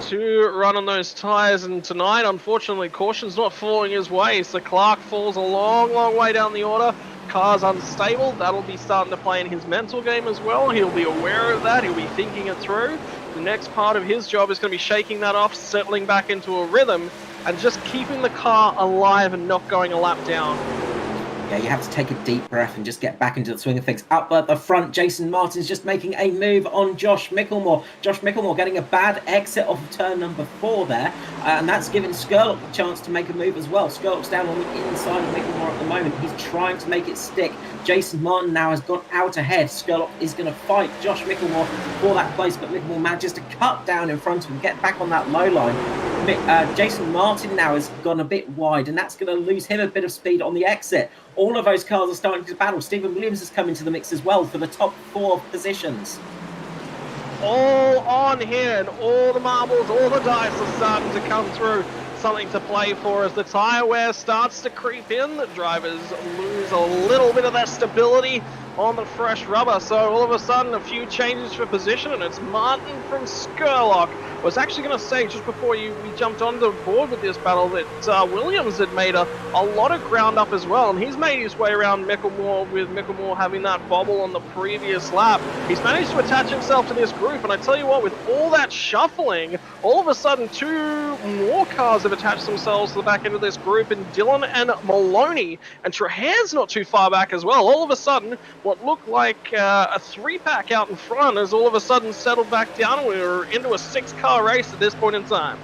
B: to run on those tyres, and tonight, unfortunately, caution's not falling his way. So Clark falls a long, long way down the order. Car's unstable. That'll be starting to play in his mental game as well. He'll be aware of that. He'll be thinking it through. The next part of his job is going to be shaking that off, settling back into a rhythm, and just keeping the car alive and not going a lap down.
C: Yeah, you have to take a deep breath and just get back into the swing of things. Up at the front, Jason Martin's just making a move on Josh Micklemore. Josh Micklemore getting a bad exit off of turn number 4 there, and that's giving Skurlock the chance to make a move as well. Skurlock's down on the inside of Micklemore at the moment. He's trying to make it stick. Jason Martin now has gone out ahead. Skurlock is going to fight Josh Micklemore for that place, but Micklemore manages to cut down in front of him, get back on that low line. Jason Martin now has gone a bit wide, and that's going to lose him a bit of speed on the exit. All of those cars are starting to battle. Stephen Williams has come into the mix as well for the top 4 positions.
B: All on here, and all the marbles, all the dice are starting to come through. Something to play for as the tyre wear starts to creep in. The drivers lose a little bit of their stability on the fresh rubber. So all of a sudden, a few changes for position, and it's Martin from Skurlock. I was actually going to say, just before we jumped on the board with this battle, that Williams had made a lot of ground up as well, and he's made his way around Micklemore, with Micklemore having that bobble on the previous lap. He's managed to attach himself to this group, and I tell you what, with all that shuffling, all of a sudden 2 more cars have attached themselves to the back end of this group, and Dillon and Maloney, and Trahair's not too far back as well. All of a sudden, what looked like a 3-pack out in front has all of a sudden settled back down, and we're into a 6-car race at this point in time.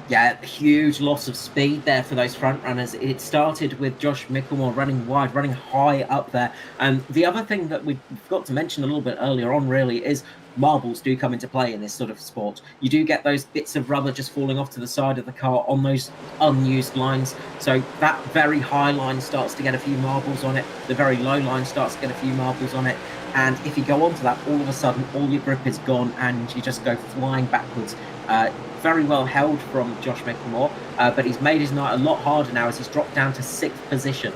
C: Yeah, huge loss of speed there for those front runners. It started with Josh Micklemore running wide, running high up there. And the other thing that we forgot to mention a little bit earlier on really is marbles do come into play in this sort of sport. You do get those bits of rubber just falling off to the side of the car on those unused lines. So that very high line starts to get a few marbles on it. The very low line starts to get a few marbles on it. And if you go onto that, all of a sudden, all your grip is gone and you just go flying backwards. Very well held from Josh Micklemore, but he's made his night a lot harder now as he's dropped down to 6th position.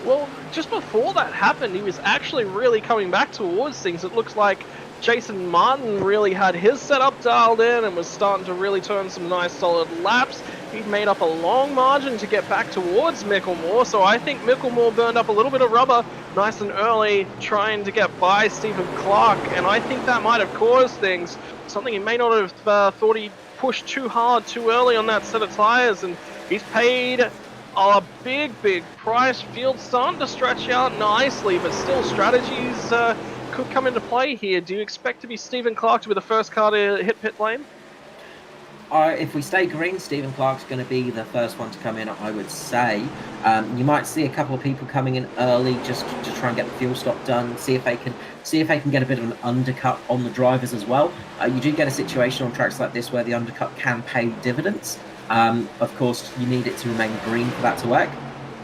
B: Well, just before that happened, he was actually really coming back towards things. It looks like Jason Martin really had his setup dialed in and was starting to really turn some nice solid laps. He'd made up a long margin to get back towards Micklemore, so I think Micklemore burned up a little bit of rubber nice and early trying to get by Stephen Clark, and I think that might have caused things. Something he may not have thought he pushed too hard too early on that set of tyres, and he's paid a big price. Field's starting to stretch out nicely, but still strategies could come into play here. Do you expect to be Stephen Clark to be the first car to hit pit lane?
C: If we stay green, Stephen Clark's going to be the first one to come in, I would say. You might see a couple of people coming in early just to try and get the fuel stop done, see if they can get a bit of an undercut on the drivers as well. You do get a situation on tracks like this where the undercut can pay dividends. Of course, you need it to remain green for that to work.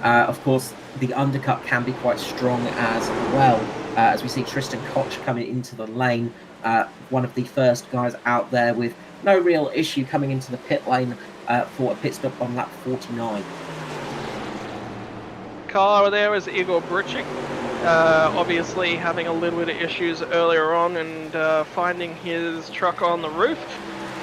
C: Of course, the undercut can be quite strong as well, as we see Tristan Koch coming into the lane, one of the first guys out there with no real issue coming into the pit lane for a pit stop on lap 49.
B: Car there is Igor Bruchik, obviously having a little bit of issues earlier on and finding his truck on the roof.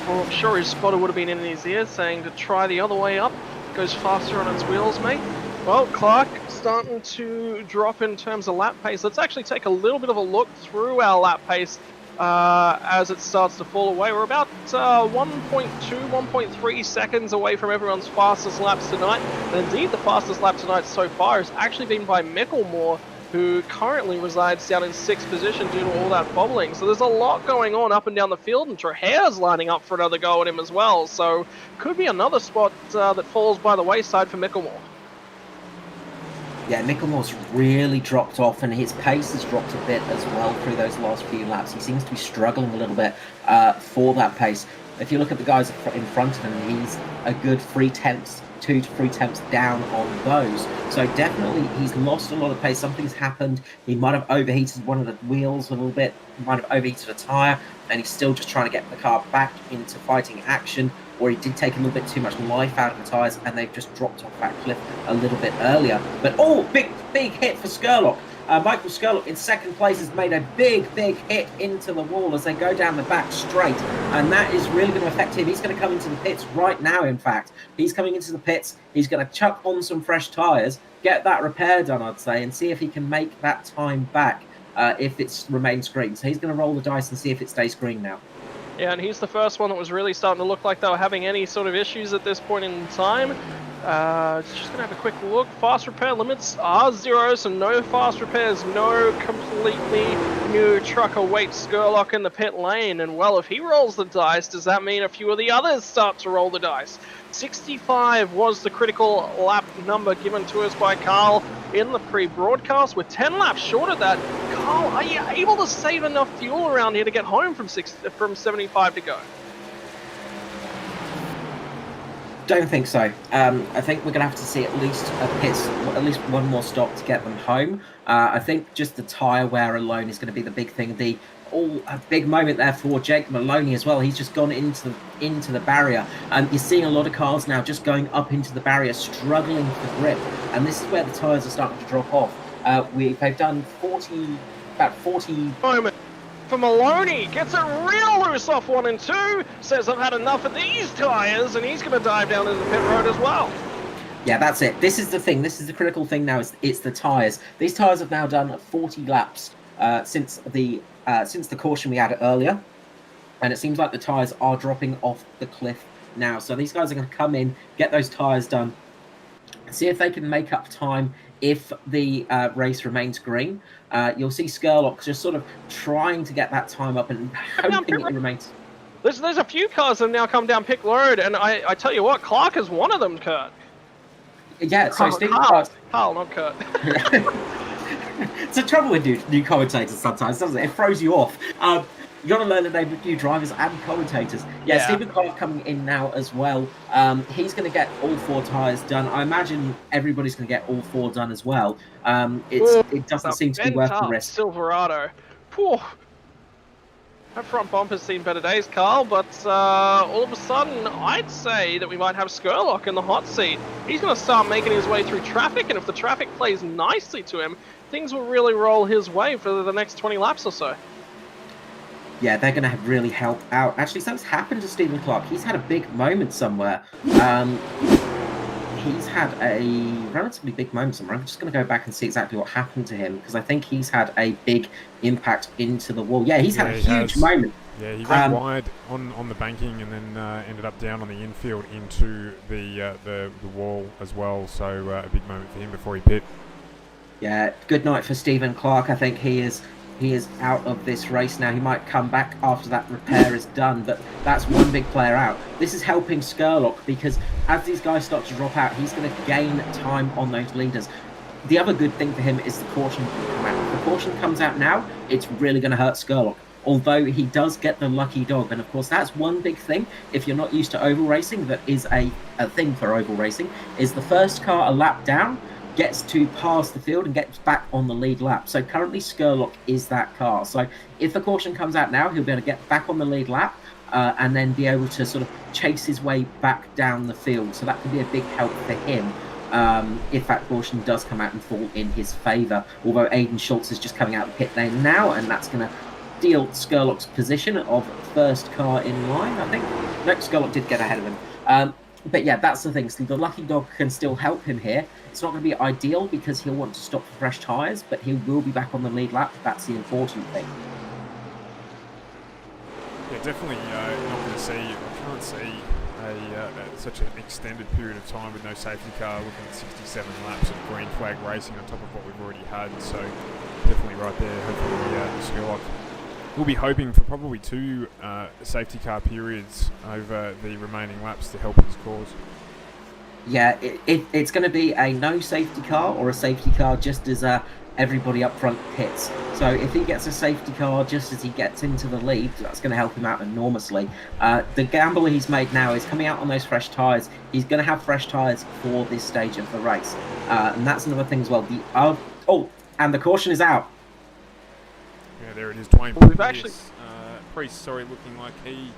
B: Well, I'm sure his spotter would have been in his ear saying to try the other way up, goes faster on its wheels, mate. Well, Clark starting to drop in terms of lap pace. Let's actually take a little bit of a look through our lap pace as it starts to fall away. We're about 1.2, 1.3 seconds away from everyone's fastest laps tonight. And indeed, the fastest lap tonight so far has actually been by Micklemore, who currently resides down in 6th position due to all that bobbling. So there's a lot going on up and down the field, and Trahair's lining up for another go at him as well. So could be another spot that falls by the wayside for Micklemore.
C: Yeah, Micklemore's really dropped off, and his pace has dropped a bit as well through those last few laps. He seems to be struggling a little bit for that pace. If you look at the guys in front of him, he's a good 2 to 3 tenths down on those. So definitely he's lost a lot of pace. Something's happened. He might have overheated one of the wheels a little bit, might have overheated a tyre, and he's still just trying to get the car back into fighting action, or he did take a little bit too much life out of the tyres and they've just dropped off that cliff a little bit earlier. But big hit for Skurlock. Michael Skurlock in 2nd place has made a big hit into the wall as they go down the back straight, and that is really going to affect him. He's going to come into the pits right now. In fact, he's coming into the pits. He's going to chuck on some fresh tyres, get that repair done, I'd say, and see if he can make that time back if it remains green. So he's going to roll the dice and see if it stays green now.
B: Yeah, and he's the first one that was really starting to look like they were having any sort of issues at this point in time. Just going to have a quick look. Fast repair limits are 0, so no fast repairs, no completely new truck awaits Skurlock in the pit lane. And well, if he rolls the dice, does that mean a few of the others start to roll the dice? 65 was the critical lap number given to us by Carl in the pre-broadcast. We're 10 laps short of that. Carl, are you able to save enough fuel around here to get home from 75 to go?
C: Don't think so. I think we're going to have to see at least at least one more stop to get them home. I think just the tyre wear alone is going to be the big thing. A big moment there for Jake Maloney as well. He's just gone into the barrier. You're seeing a lot of cars now just going up into the barrier, struggling for grip, and this is where the tyres are starting to drop off. They've done about 40
B: moment for Maloney, gets it real loose off 1 and 2, says I've had enough of these tyres, and he's going to dive down into the pit road as well.
C: Yeah, that's it. This is the thing. This is the critical thing now. It's the tyres. These tyres have now done 40 laps since the caution we had earlier, and it seems like the tyres are dropping off the cliff now. So these guys are going to come in, get those tyres done, see if they can make up time if the race remains green. You'll see Skurlock just sort of trying to get that time up and hoping it remains.
B: There's a few cars that have now come down Pick Road, and I tell you what, Clark is one of them, Kurt.
C: Yeah, so Steve
B: Carl, not Kurt.
C: It's the trouble with new commentators sometimes, doesn't it? It throws you off. You got to learn the name of new drivers and commentators. Yeah, Stephen Clark coming in now as well. He's going to get all 4 tyres done. I imagine everybody's going to get all 4 done as well. It doesn't seem to be worth the risk.
B: Silverado. Whew. That front bumper's seen better days, Carl, but all of a sudden, I'd say that we might have Skurlock in the hot seat. He's going to start making his way through traffic, and if the traffic plays nicely to him, things will really roll his way for the next 20 laps or so.
C: Yeah, they're going to really help out. Actually, something's happened to Stephen Clark. He's had a big moment somewhere. He's had a relatively big moment somewhere. I'm just going to go back and see exactly what happened to him, because I think he's had a big impact into the wall. Yeah, he's had a huge moment.
A: Yeah, he went wide on the banking and then ended up down on the infield into the wall as well. So a big moment for him before he pit.
C: Yeah, good night for Stephen Clark. I think he is out of this race now. He might come back after that repair is done, but that's one big player out. This is helping Skurlock, because as these guys start to drop out, he's going to gain time on those leaders. The other good thing for him is the caution can come out. If the caution comes out now, it's really going to hurt Skurlock. Although he does get the lucky dog, and of course that's one big thing. If you're not used to oval racing, that is a thing for oval racing, is the first car a lap down gets to pass the field and gets back on the lead lap. So currently Skurlock is that car. So if the caution comes out now, he'll be able to get back on the lead lap and then be able to sort of chase his way back down the field. So that could be a big help for him if that caution does come out and fall in his favour. Although Aiden Schultz is just coming out of the pit lane now, and that's going to deal Skurlock's position of first car in line, I think. No, Skurlock did get ahead of him. But yeah, that's the thing. So the lucky dog can still help him here. It's not going to be ideal because he'll want to stop for fresh tyres, but he will be back on the lead lap. That's the important thing.
A: Yeah, definitely not going to see, I can't see such an extended period of time with no safety car, looking at 67 laps of green flag racing on top of what we've already had. So definitely right there, hopefully Skurlock. We'll be hoping for probably 2 safety car periods over the remaining laps to help his cause.
C: Yeah, it's going to be a no safety car or a safety car just as everybody up front pits. So if he gets a safety car just as he gets into the lead, that's going to help him out enormously. The gamble he's made now is coming out on those fresh tyres. He's going to have fresh tyres for this stage of the race. And that's another thing as well. And the caution is out.
A: Yeah, there it is. Dwayne Priest, looking like he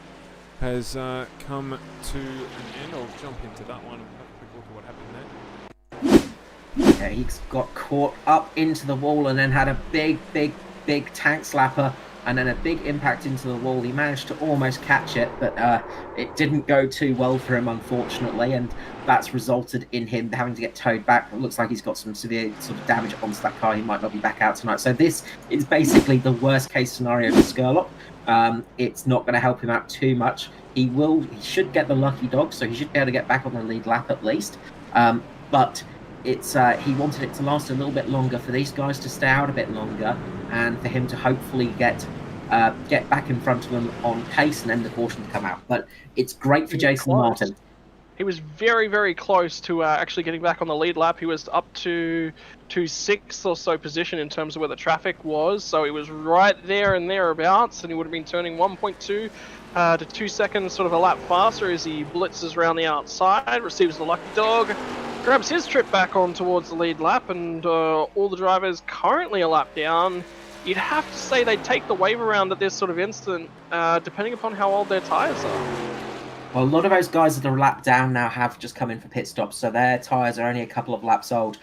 A: has come to an end. I'll jump into that one and have a quick look at what happened there.
C: Yeah, he's got caught up into the wall and then had a big tank slapper and then a big impact into the wall. He managed to almost catch it, but it didn't go too well for him, unfortunately, and that's resulted in him having to get towed back. It looks like he's got some severe sort of damage onto that car. He might not be back out tonight. So this is basically the worst case scenario for Skurlock. It's not going to help him out too much. He should get the lucky dog, so he should be able to get back on the lead lap at least. But it's he wanted it to last a little bit longer, for these guys to stay out a bit longer, and for him to hopefully get back in front of them on pace and then the caution to come out. But it's great for Jason Martin.
B: He was very, very close to actually getting back on the lead lap. He was up to 6th or so position in terms of where the traffic was, so he was right there and thereabouts, and he would have been turning 1.2 to 2 seconds sort of a lap faster as he blitzes around the outside, receives the lucky dog, grabs his trip back on towards the lead lap, and all the drivers currently a lap down. You'd have to say they take the wave around at this sort of instant, depending upon how old their tyres are.
C: Well, a lot of those guys that are a lap down now have just come in for pit stops, so their tyres are only a couple of laps old.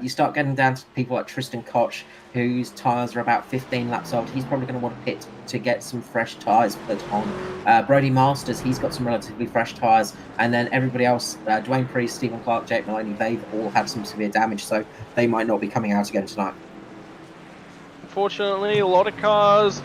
C: You start getting down to people like Tristan Koch, whose tyres are about 15 laps old. He's probably going to want to pit to get some fresh tyres put on. Brody Masters, he's got some relatively fresh tyres. And then everybody else, Dwayne Priest, Stephen Clark, Jake Maloney, they've all had some severe damage, so they might not be coming out again tonight.
B: Unfortunately, a lot of cars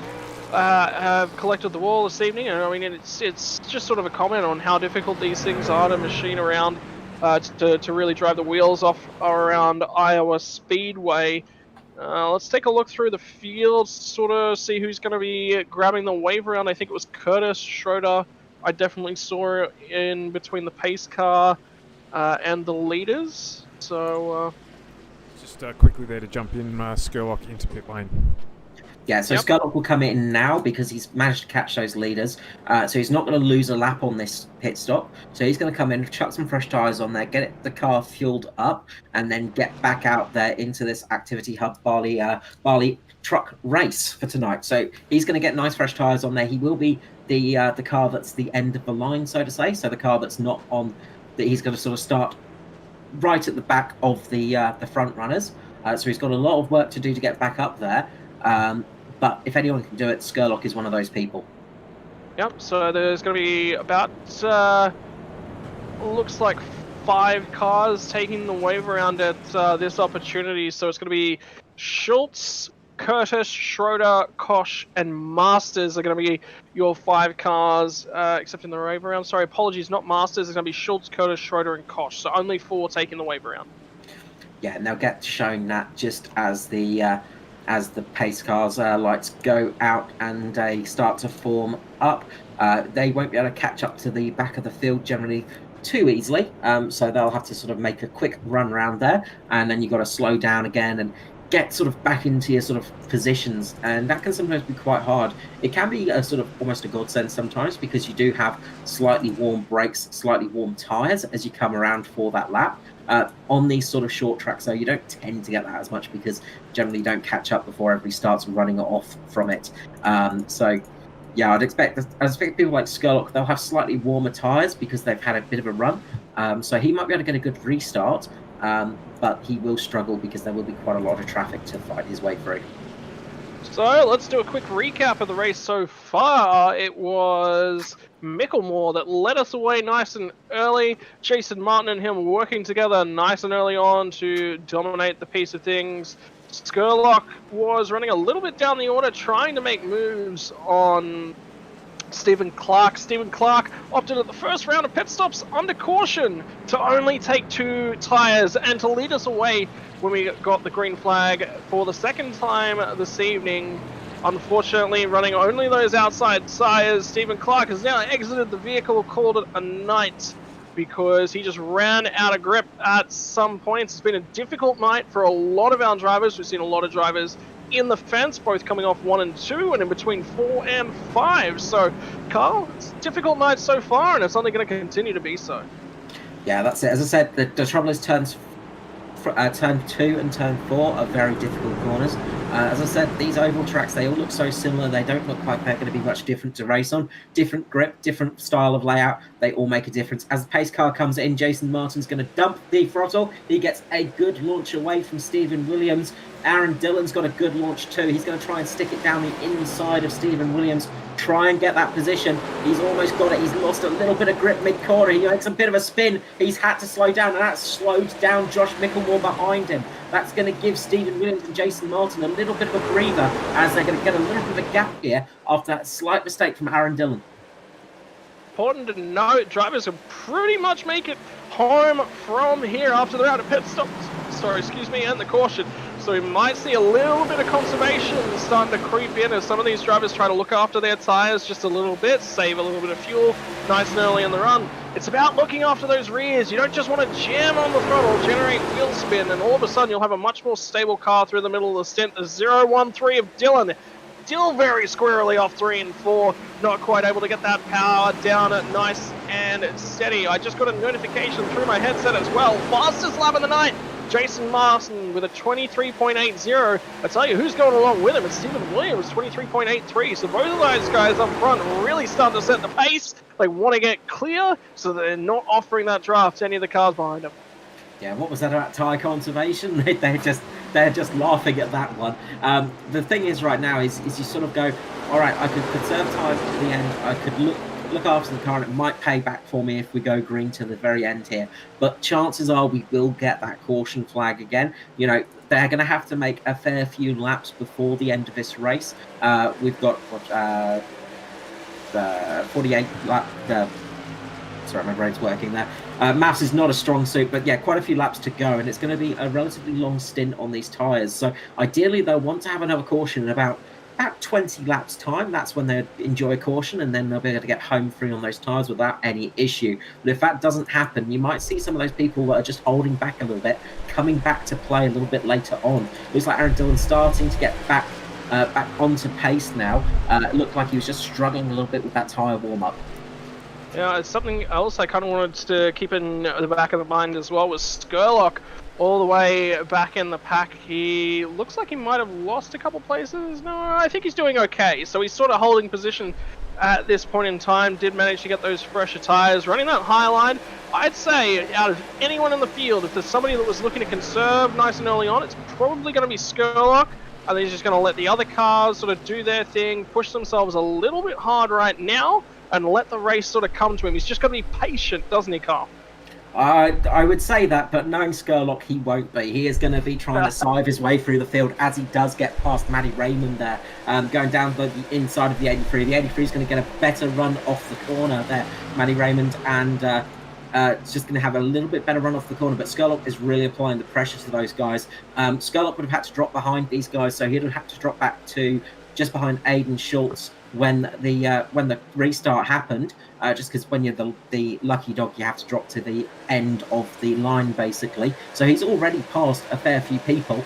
B: have collected the wall this evening, and I mean it's just sort of a comment on how difficult these things are to machine around, to really drive the wheels off around Iowa Speedway. Let's take a look through the field, sort of see who's going to be grabbing the wave around. I think it was Curtis Schroeder. I definitely saw in between the pace car and the leaders. So
A: just quickly there to jump in, Skurlock into pit lane.
C: Yeah, so
B: Yep.
C: Skurlock will come in now because he's managed to catch those leaders. So he's not going to lose a lap on this pit stop. So he's going to come in, chuck some fresh tyres on there, get the car fueled up, and then get back out there into this Activity Hub Barley truck race for tonight. So he's going to get nice fresh tyres on there. He will be the car that's the end of the line, so to say. So the car that's not on, that he's going to sort of start right at the back of the front runners. So he's got a lot of work to do to get back up there. But if anyone can do it, Skurlock is one of those people.
B: Yep, so there's going to be about, looks like 5 cars taking the wave around at this opportunity. So it's going to be Schultz, Curtis, Schroeder, Kosh, and Masters are going to be your 5 cars, except in the wave around. Sorry, apologies, not Masters. It's going to be Schultz, Curtis, Schroeder, and Kosh. So only 4 taking the wave around.
C: Yeah, and they'll get shown that just as the pace cars lights go out and they start to form up. They won't be able to catch up to the back of the field generally too easily, so they'll have to sort of make a quick run around there, and then you've got to slow down again and get sort of back into your sort of positions, and that can sometimes be quite hard. It can be a sort of almost a godsend sometimes because you do have slightly warm brakes, slightly warm tyres as you come around for that lap. On these sort of short tracks, though, you don't tend to get that as much because generally you don't catch up before everybody starts running off from it. So, yeah, I'd expect people like Skurlock, they'll have slightly warmer tyres because they've had a bit of a run. So he might be able to get a good restart, but he will struggle because there will be quite a lot of traffic to fight his way through.
B: So let's do a quick recap of the race so far. It was Micklemore that led us away nice and early. Jason Martin and him working together nice and early on to dominate the piece of things. Skurlock was running a little bit down the order, trying to make moves on Stephen Clark. Stephen Clark opted at the first round of pit stops under caution to only take 2 tyres and to lead us away when we got the green flag for the second time this evening. Unfortunately, running only those outside tyres, Stephen Clark has now exited the vehicle, called it a night because he just ran out of grip at some points. It's been a difficult night for a lot of our drivers. We've seen a lot of drivers in the fence, both coming off 1 and 2 and in between 4 and 5. So, Carl, it's a difficult night so far and it's only going to continue to be so.
C: Yeah, that's it. As I said, the trouble is turn 2 and turn 4 are very difficult corners. As I said, these oval tracks, they all look so similar. They don't look like they're going to be much different to race on. Different grip, different style of layout. They all make a difference. As the pace car comes in, Jason Martin's going to dump the throttle. He gets a good launch away from Stephen Williams. Aaron Dillon's got a good launch too. He's going to try and stick it down the inside of Stephen Williams, try and get that position. He's almost got it. He's lost a little bit of grip mid-corner. He makes a bit of a spin. He's had to slow down, and that's slowed down Josh Micklemore behind him. That's going to give Stephen Williams and Jason Martin a little bit of a breather as they're going to get a little bit of a gap here after that slight mistake from Aaron Dillon.
B: Important to note, drivers will pretty much make it home from here after they're out of pit stops. And the caution. So we might see a little bit of conservation starting to creep in as some of these drivers try to look after their tyres just a little bit, save a little bit of fuel nice and early in the run. It's about looking after those rears. You don't just want to jam on the throttle, generate wheel spin, and all of a sudden you'll have a much more stable car through the middle of the stint. The 0-1-3 of Dylan, still very squarely off 3 and 4, not quite able to get that power down nice and steady. I just got a notification through my headset as well. Fastest lap of the night, Jason Martin with a 23.80. I tell you, who's going along with him? It's Stephen Williams, 23.83. So both of those guys up front really starting to set the pace. They want to get clear, so they're not offering that draft to any of the cars behind them.
C: Yeah, what was that about tyre conservation? They're just laughing at that one. The thing is right now is you sort of go, all right, I could conserve tyres to the end. I could look after the car, and it might pay back for me if we go green to the very end here. But chances are we will get that caution flag again. You know, they're going to have to make a fair few laps before the end of this race. We've got 48 lap. Sorry, my brain's working there. Maths is not a strong suit, but yeah, quite a few laps to go, and it's going to be a relatively long stint on these tyres. So ideally, they'll want to have another caution in about 20 laps time. That's when they enjoy caution, and then they'll be able to get home free on those tyres without any issue. But if that doesn't happen, you might see some of those people that are just holding back a little bit coming back to play a little bit later on. Looks like Aaron Dillon starting to get back back onto pace now. It looked like he was just struggling a little bit with that tyre warm-up.
B: Yeah, it's something else I kind of wanted to keep in the back of the mind as well was Skurlock all the way back in the pack. He looks like he might have lost a couple places. No, I think he's doing okay. So he's sort of holding position at this point in time. Did manage to get those fresher tyres. Running that high line, I'd say out of anyone in the field, if there's somebody that was looking to conserve nice and early on, it's probably going to be Skurlock. And he's just going to let the other cars sort of do their thing, push themselves a little bit hard right now, and let the race sort of come to him. He's just got to be patient, doesn't he, Carl?
C: I would say that, but knowing Skurlock, he won't be. He is going to be trying to sieve his way through the field as he does get past Matty Raymond there, going down the inside of the 83. The 83 is going to get a better run off the corner there, Matty Raymond, and it's just going to have a little bit better run off the corner, but Skurlock is really applying the pressure to those guys. Skurlock would have had to drop behind these guys, so he'd have to drop back to just behind Aiden Schultz when the restart happened, just because when you're the lucky dog, you have to drop to the end of the line, basically. So he's already passed a fair few people.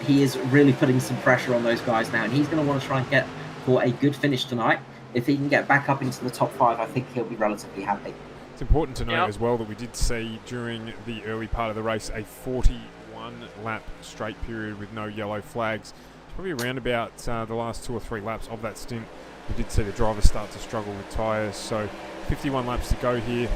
C: He is really putting some pressure on those guys now, and he's going to want to try and get for a good finish tonight. If he can get back up into the top 5, I think he'll be relatively happy.
A: It's important to note as well that we did see during the early part of the race a 41-lap straight period with no yellow flags. It's probably around about the last 2 or 3 laps of that stint. We did see the drivers start to struggle with tyres. So 51 laps to go here.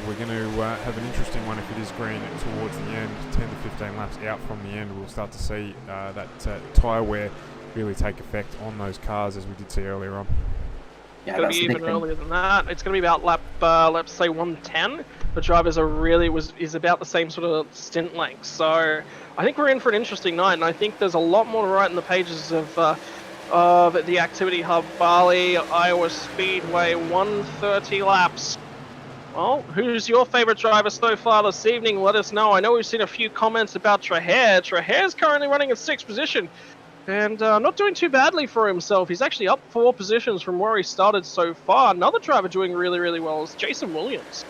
A: We're going to have an interesting one if it is green towards the end. 10 to 15 laps out from the end, we'll start to see that tyre wear really take effect on those cars, as we did see earlier on.
B: It's going to be even earlier than that. It's going to be about let's say 110. The drivers is about the same sort of stint length. So I think we're in for an interesting night, and I think there's a lot more to write in the pages of the Activity Hub Bali, Iowa Speedway, 130 laps. Well, who's your favourite driver so far this evening? Let us know. I know we've seen a few comments about Trahair. Trahair's currently running in 6th position. And not doing too badly for himself. He's actually up 4 positions from where he started so far. Another driver doing really, really well is Jason Williams.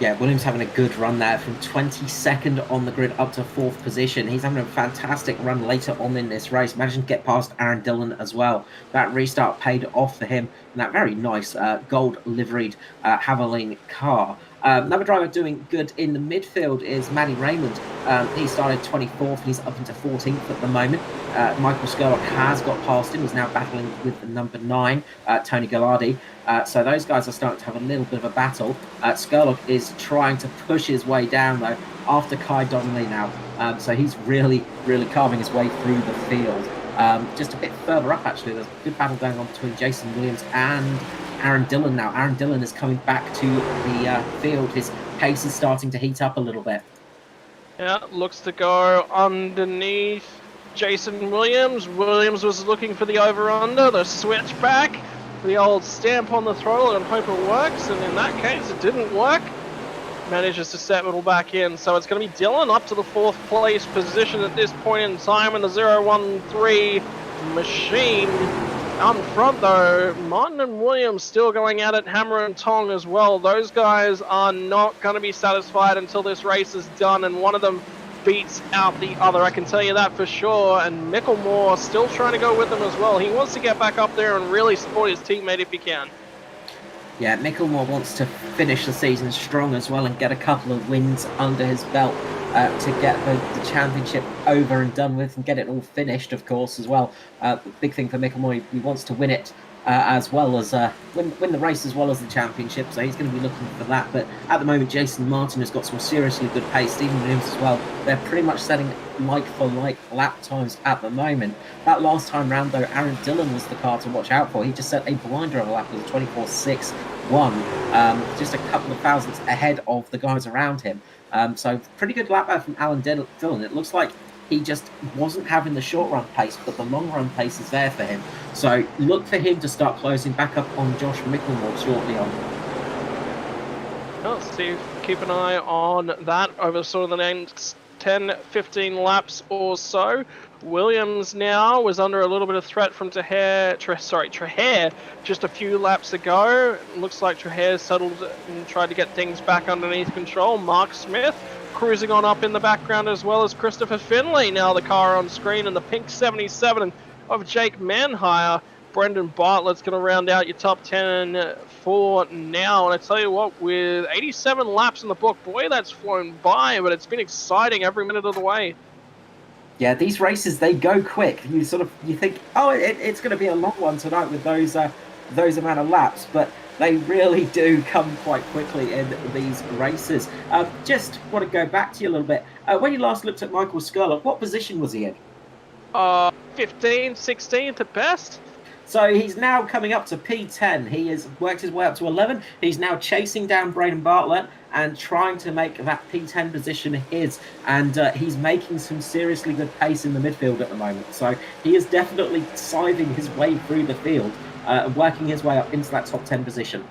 C: Yeah, Williams having a good run there from 22nd on the grid up to 4th position. He's having a fantastic run later on in this race. Managing to get past Aaron Dillon as well. That restart paid off for him in that very nice gold liveried Haviland car. Another driver doing good in the midfield is Matty Raymond. He started 24th. He's up into 14th at the moment. Michael Skurlock has got past him. He's now battling with the number 9, Tony Gallardi. So those guys are starting to have a little bit of a battle. Skurlock is trying to push his way down, though, after Kai Donnelly now. So he's really, really carving his way through the field. Just a bit further up, actually, there's a good battle going on between Jason Williams and Aaron Dillon now. Aaron Dillon is coming back to the field. His pace is starting to heat up a little bit.
B: Yeah, looks to go underneath Jason Williams. Williams was looking for the over-under, the switchback, the old stamp on the throttle and hope it works, and in that case it didn't work. Manages to settle back in, so it's going to be Dillon up to the 4th place position at this point in time in the 013 machine. Out in front though, Martin and Williams still going at it, hammer and tong as well. Those guys are not going to be satisfied until this race is done and one of them beats out the other, I can tell you that for sure. And Micklemore still trying to go with them as well. He wants to get back up there and really support his teammate if he can.
C: Yeah, Micklemore wants to finish the season strong as well and get a couple of wins under his belt to get the championship over and done with and get it all finished, of course, as well. Big thing for Micklemore, he wants to win it as well as win the race as well as the championship, so he's going to be looking for that. But at the moment, Jason Martin has got some seriously good pace. Stephen Williams as well. They're pretty much setting like for like lap times at the moment. That last time round though, Aaron Dillon was the car to watch out for. He just set a blinder of a lap with a 24.61, just a couple of thousandths ahead of the guys around him. So pretty good lap out from Alan Dillon. It looks like he just wasn't having the short run pace, but the long run pace is there for him. So look for him to start closing back up on Josh Micklemore shortly on.
B: Well, Steve, keep an eye on that over sort of the next 10-15 laps or so. Williams now was under a little bit of threat from Trahair just a few laps ago. Looks like Trahair settled and tried to get things back underneath control. Mark Smith cruising on up in the background, as well as Christopher Finlay. Now the car on screen, and the pink 77 of Jake Manhire. Brendan Bartlett's going to round out your top 10 for now. And I tell you what, with 87 laps in the book, boy, that's flown by, but it's been exciting every minute of the way.
C: Yeah, these races, they go quick. You think, oh, it's going to be a long one tonight with those amount of laps, but they really do come quite quickly in these races. Just want to go back to you a little bit. When you last looked at Michael Skurlock, what position was he in?
B: 15th, 16th at best.
C: So he's now coming up to P10. He has worked his way up to 11. He's now chasing down Braden Bartlett and trying to make that P10 position his. And he's making some seriously good pace in the midfield at the moment. So he is definitely scything his way through the field, working his way up into that top 10 position.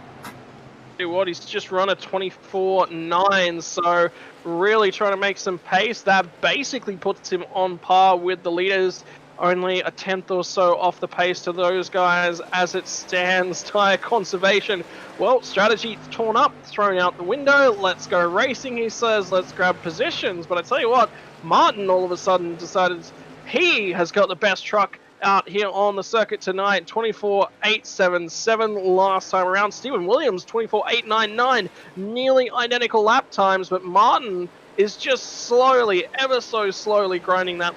B: What, he's just run a 24.9, so really trying to make some pace. That basically puts him on par with the leaders, only a tenth or so off the pace to those guys as it stands. Tyre conservation, well, strategy torn up, thrown out the window. Let's go racing, he says. Let's grab positions. But I tell you what, Martin all of a sudden decided he has got the best truck out here on the circuit tonight. 24.877 last time around. Stephen Williams 24.899, nearly identical lap times, but Martin is just slowly, ever so slowly grinding that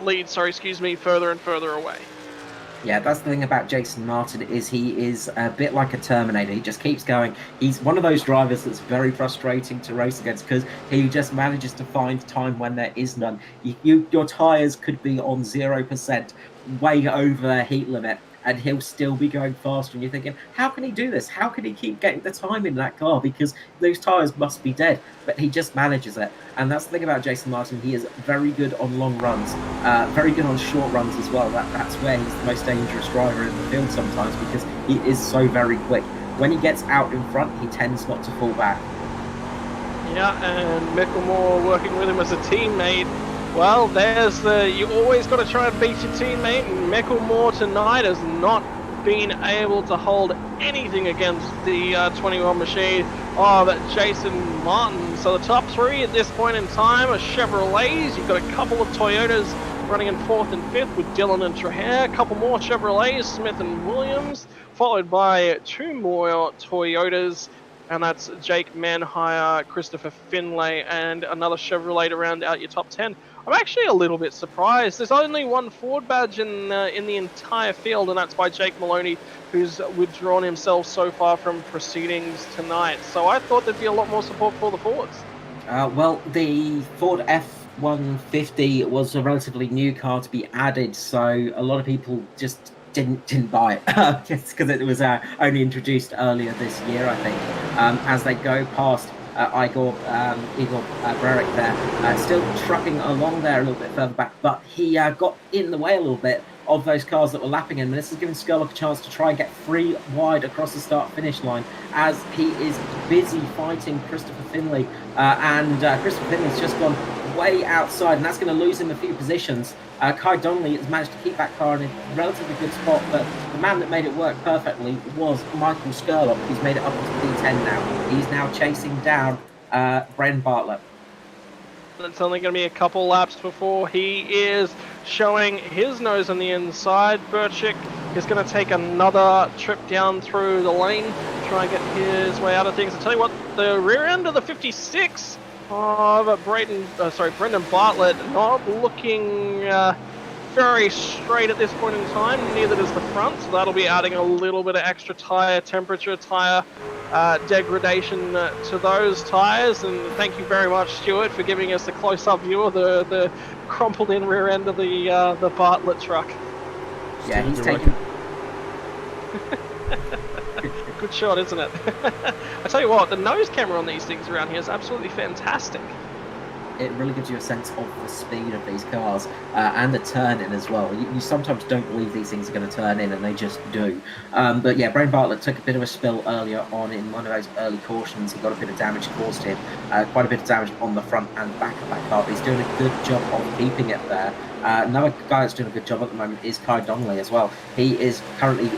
B: lead, further and further away.
C: Yeah, that's the thing about Jason Martin, is he is a bit like a Terminator. He just keeps going. He's one of those drivers that's very frustrating to race against because he just manages to find time when there is none. Your tyres could be on 0%, way over their heat limit, and he'll still be going faster. And you're thinking, how can he do this? How can he keep getting the time in that car? Because those tyres must be dead. But he just manages it. And that's the thing about Jason Martin. He is very good on long runs, very good on short runs as well. That's where he's the most dangerous driver in the field sometimes, because he is so very quick. When he gets out in front, he tends not to fall back.
B: Yeah, and Micklemore working with him as a teammate. Well, there's you always got to try and beat your teammate, and Micklemore tonight has not been able to hold anything against the 21 machine of Jason Martin. So the top three at this point in time are Chevrolets. You've got a couple of Toyotas running in 4th and 5th with Dillon and Traher. A couple more Chevrolets, Smith and Williams, followed by 2 more Toyotas. And that's Jake Manhire, Christopher Finlay, and another Chevrolet to round out your top 10. I'm actually a little bit surprised. There's only one Ford badge in the entire field, and that's by Jake Maloney, who's withdrawn himself so far from proceedings tonight. So I thought there'd be a lot more support for the Fords.
C: Well, the Ford F-150 was a relatively new car to be added, so a lot of people just didn't buy it just because it was only introduced earlier this year, I think. As they go past Igor Brerick there, still trucking along there a little bit further back, but he got in the way a little bit of those cars that were lapping him, and this is giving Skurlock a chance to try and get 3 wide across the start-finish line as he is busy fighting Christopher Finlay, and Christopher Finlay's just gone way outside, and that's going to lose him a few positions. Kai Donnelly has managed to keep that car in a relatively good spot, but the man that made it work perfectly was Michael Skurlock, who's made it up to P10 now. He's now chasing down Braden Bartlett.
B: It's only going to be a couple laps before he is showing his nose on the inside. Birchik is going to take another trip down through the lane, try and get his way out of things. I tell you what, the rear end of the 56 of Brendan Bartlett not looking very straight at this point in time, neither does the front, so that'll be adding a little bit of extra tyre temperature, tyre degradation to those tyres. And thank you very much, Stuart, for giving us a close-up view of the crumpled in rear end of the Bartlett truck.
C: Yeah, he's taken...
B: Good shot, isn't it? I tell you what, the nose camera on these things around here is absolutely fantastic.
C: It really gives you a sense of the speed of these cars and the turn-in as well. You sometimes don't believe these things are going to turn in, and they just do. But yeah, Braden Bartlett took a bit of a spill earlier on in one of those early cautions. He got a bit of damage caused him, quite a bit of damage on the front and back of that car, but he's doing a good job of keeping it there. Another guy that's doing a good job at the moment is Kai Donnelly as well. He is currently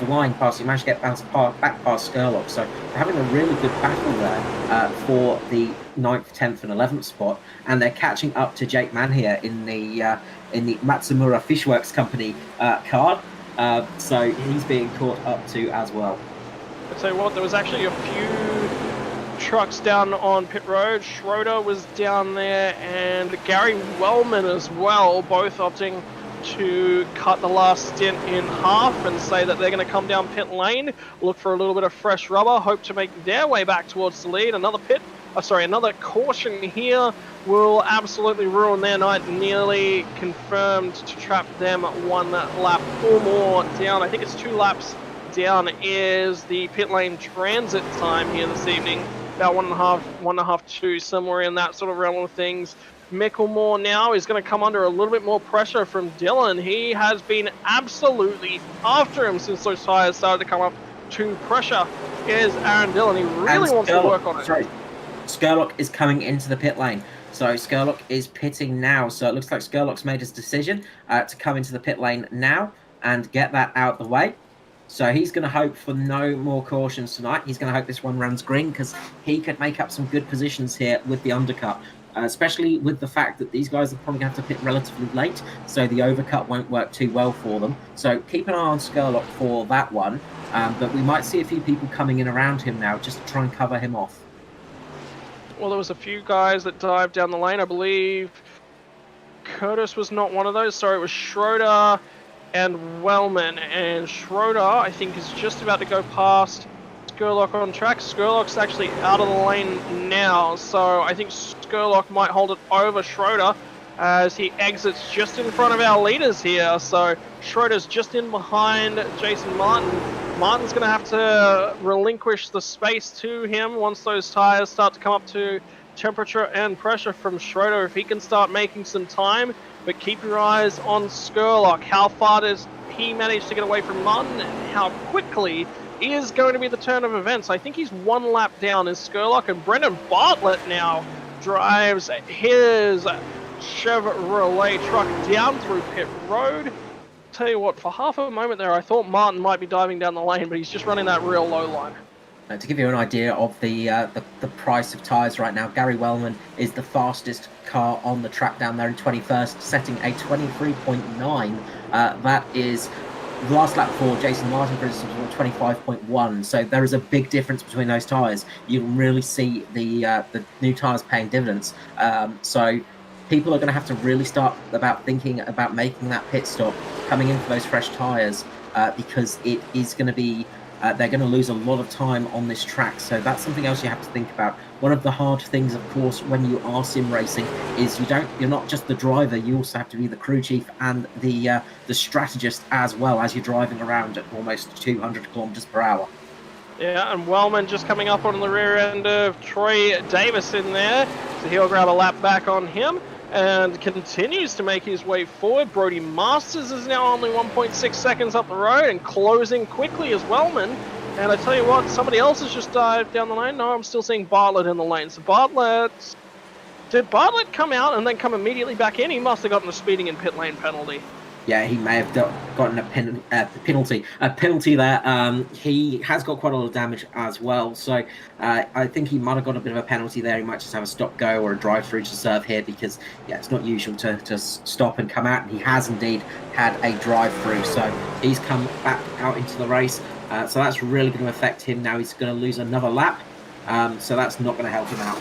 C: flying past. He managed to get back past Skurlock. So they're having a really good battle there for the 9th, 10th, and 11th spot, and they're catching up to Jake Mann here in the Matsumura Fishworks Company card. So he's being caught up to as well.
B: I'll tell you what, there was actually a few trucks down on pit road. Schroeder was down there, and Gary Wellman as well, both opting to cut the last stint in half and say that they're going to come down pit lane, look for a little bit of fresh rubber, hope to make their way back towards the lead. Another caution here will absolutely ruin their night. Nearly confirmed to trap them 1 lap or more down. I think it's 2 laps down is the pit lane transit time here this evening. About 1.5, 2, somewhere in that sort of realm of things. Micklemore now is going to come under a little bit more pressure from Dylan. He has been absolutely after him since those tyres started to come up to pressure. Here's Aaron Dillon. He really wants to work on it.
C: Sorry. Skurlock is coming into the pit lane. So Skurlock is pitting now. So it looks like Skurlock's made his decision to come into the pit lane now and get that out the way. So he's going to hope for no more cautions tonight. He's going to hope this one runs green because he could make up some good positions here with the undercut. Especially with the fact that these guys are probably going to have to pit relatively late, so the overcut won't work too well for them. So keep an eye on Skurlock for that one, but we might see a few people coming in around him now just to try and cover him off.
B: Well, there was a few guys that dived down the lane. I believe Curtis was not one of those. Sorry, it was Schroeder and Wellman. And Schroeder, I think, is just about to go past Skurlock on track. Skurlock's actually out of the lane now, so I think Skurlock might hold it over Schroeder as he exits just in front of our leaders here. So Schroeder's just in behind Jason Martin. Martin's going to have to relinquish the space to him once those tyres start to come up to temperature and pressure from Schroeder, if he can start making some time. But keep your eyes on Skurlock. How far does he manage to get away from Martin, and how quickly is going to be the turn of events? I think he's 1 lap down is Skurlock, and Brendan Bartlett now drives his Chevrolet truck down through pit road. Tell you what, for half a moment there, I thought Martin might be diving down the lane, but he's just running that real low line.
C: To give you an idea of the price of tyres right now, Gary Wellman is the fastest car on the track down there in 21st, setting a 23.9. That is the last lap for Jason Martin, for instance, was 25.1. So there is a big difference between those tyres. You can really see the new tyres paying dividends. So people are going to have to really start thinking about making that pit stop, coming in for those fresh tyres, because it is going to be they're going to lose a lot of time on this track. So that's something else you have to think about. One of the hard things, of course, when you are sim racing is you're not just the driver, you also have to be the crew chief and the strategist as well, as you're driving around at almost 200 kilometers per hour.
B: Yeah, and Wellman just coming up on the rear end of Troy Davis in there, so he'll grab a lap back on him and continues to make his way forward. Brody Masters is now only 1.6 seconds up the road and closing quickly as Wellman. And I tell you what, somebody else has just dived down the lane. No, I'm still seeing Bartlett in the lane. So did Bartlett come out and then come immediately back in? He must have gotten a speeding in pit lane penalty.
C: Yeah, he may have gotten a penalty. A penalty there. He has got quite a lot of damage as well. So I think he might have got a bit of a penalty there. He might just have a stop-go or a drive-through to serve here because, yeah, it's not usual to stop and come out. And he has indeed had a drive-through. So he's come back out into the race. So that's really going to affect him now. He's going to lose another lap. So that's not going to help him out.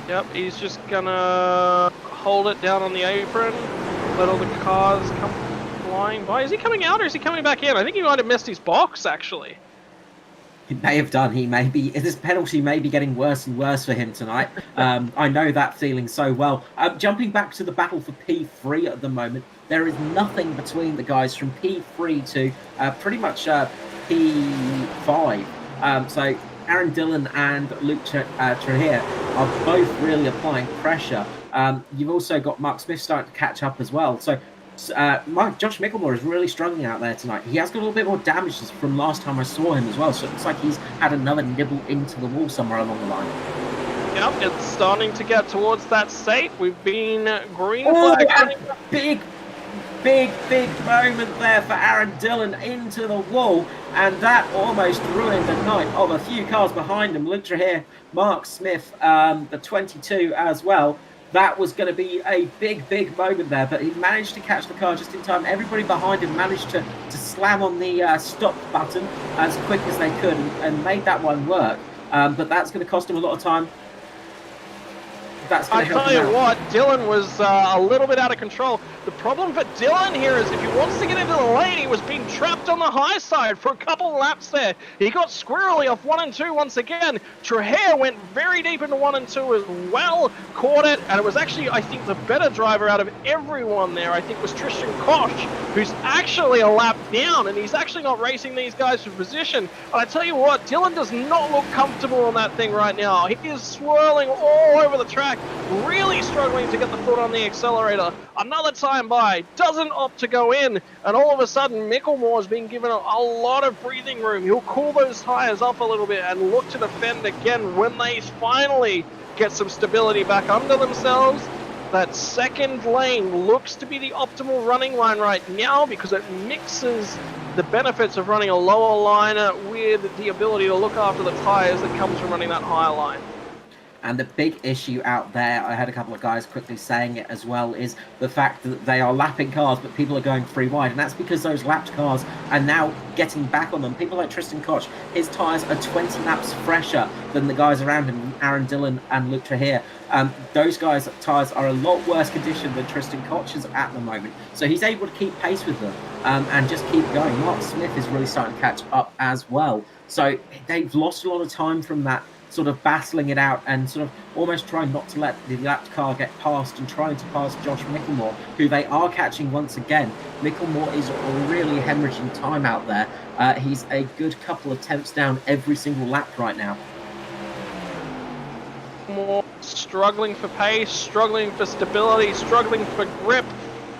B: Yep, he's just going to hold it down on the apron. Let all the cars come flying by. Is he coming out or is he coming back in? I think he might have missed his box, actually.
C: He may have done. This penalty may be getting worse and worse for him tonight. I know that feeling so well. Jumping back to the battle for P3 at the moment, there is nothing between the guys from P3 to pretty much P5. So Aaron Dillon and Luke Trahir are both really applying pressure. You've also got Mark Smith starting to catch up as well. So Josh Micklemore is really struggling out there tonight. He has got a little bit more damage from last time I saw him as well. So it looks like he's had another nibble into the wall somewhere along the line.
B: Yep, it's starting to get towards that state. We've been green flag.
C: big moment there for Aaron Dillon into the wall, and that almost ruined the night of a few cars behind him. Luke Trahir, Mark Smith, the 22 as well. That was going to be a big moment there, but he managed to catch the car just in time. Everybody behind him managed to slam on the stop button as quick as they could and made that one work. But that's going to cost him a lot of time.
B: I tell you what, Dylan was a little bit out of control. The problem for Dylan here is if he wants to get into the lane, he was being trapped on the high side for a couple laps there. He got squirrely off 1 and 2 once again. Trahir went very deep into 1 and 2 as well, caught it, and it was actually, I think, the better driver out of everyone there, I think, was Tristan Koch, who's actually a lap down, and he's actually not racing these guys for position. And I tell you what, Dylan does not look comfortable on that thing right now. He is swirling all over the track, really struggling to get the foot on the accelerator. Another time by, doesn't opt to go in, and all of a sudden Micklemore's been given a lot of breathing room. He'll cool those tires up a little bit and look to defend again when they finally get some stability back under themselves. That second lane looks to be the optimal running line right now because it mixes the benefits of running a lower liner with the ability to look after the tires that comes from running that higher line.
C: And the big issue out there, I had a couple of guys quickly saying it as well, is the fact that they are lapping cars, but people are going 3 wide. And that's because those lapped cars are now getting back on them. People like Tristan Koch, his tyres are 20 laps fresher than the guys around him, Aaron Dillon and Luke Trahir. Those guys' tyres are a lot worse condition than Tristan Koch's at the moment. So he's able to keep pace with them and just keep going. Mark Smith is really starting to catch up as well. So they've lost a lot of time from that sort of battling it out and sort of almost trying not to let the lapped car get past and trying to pass Josh Micklemore, who they are catching once again. Micklemore is really hemorrhaging time out there. He's a good couple of tenths down every single lap right now.
B: More struggling for pace, struggling for stability, struggling for grip,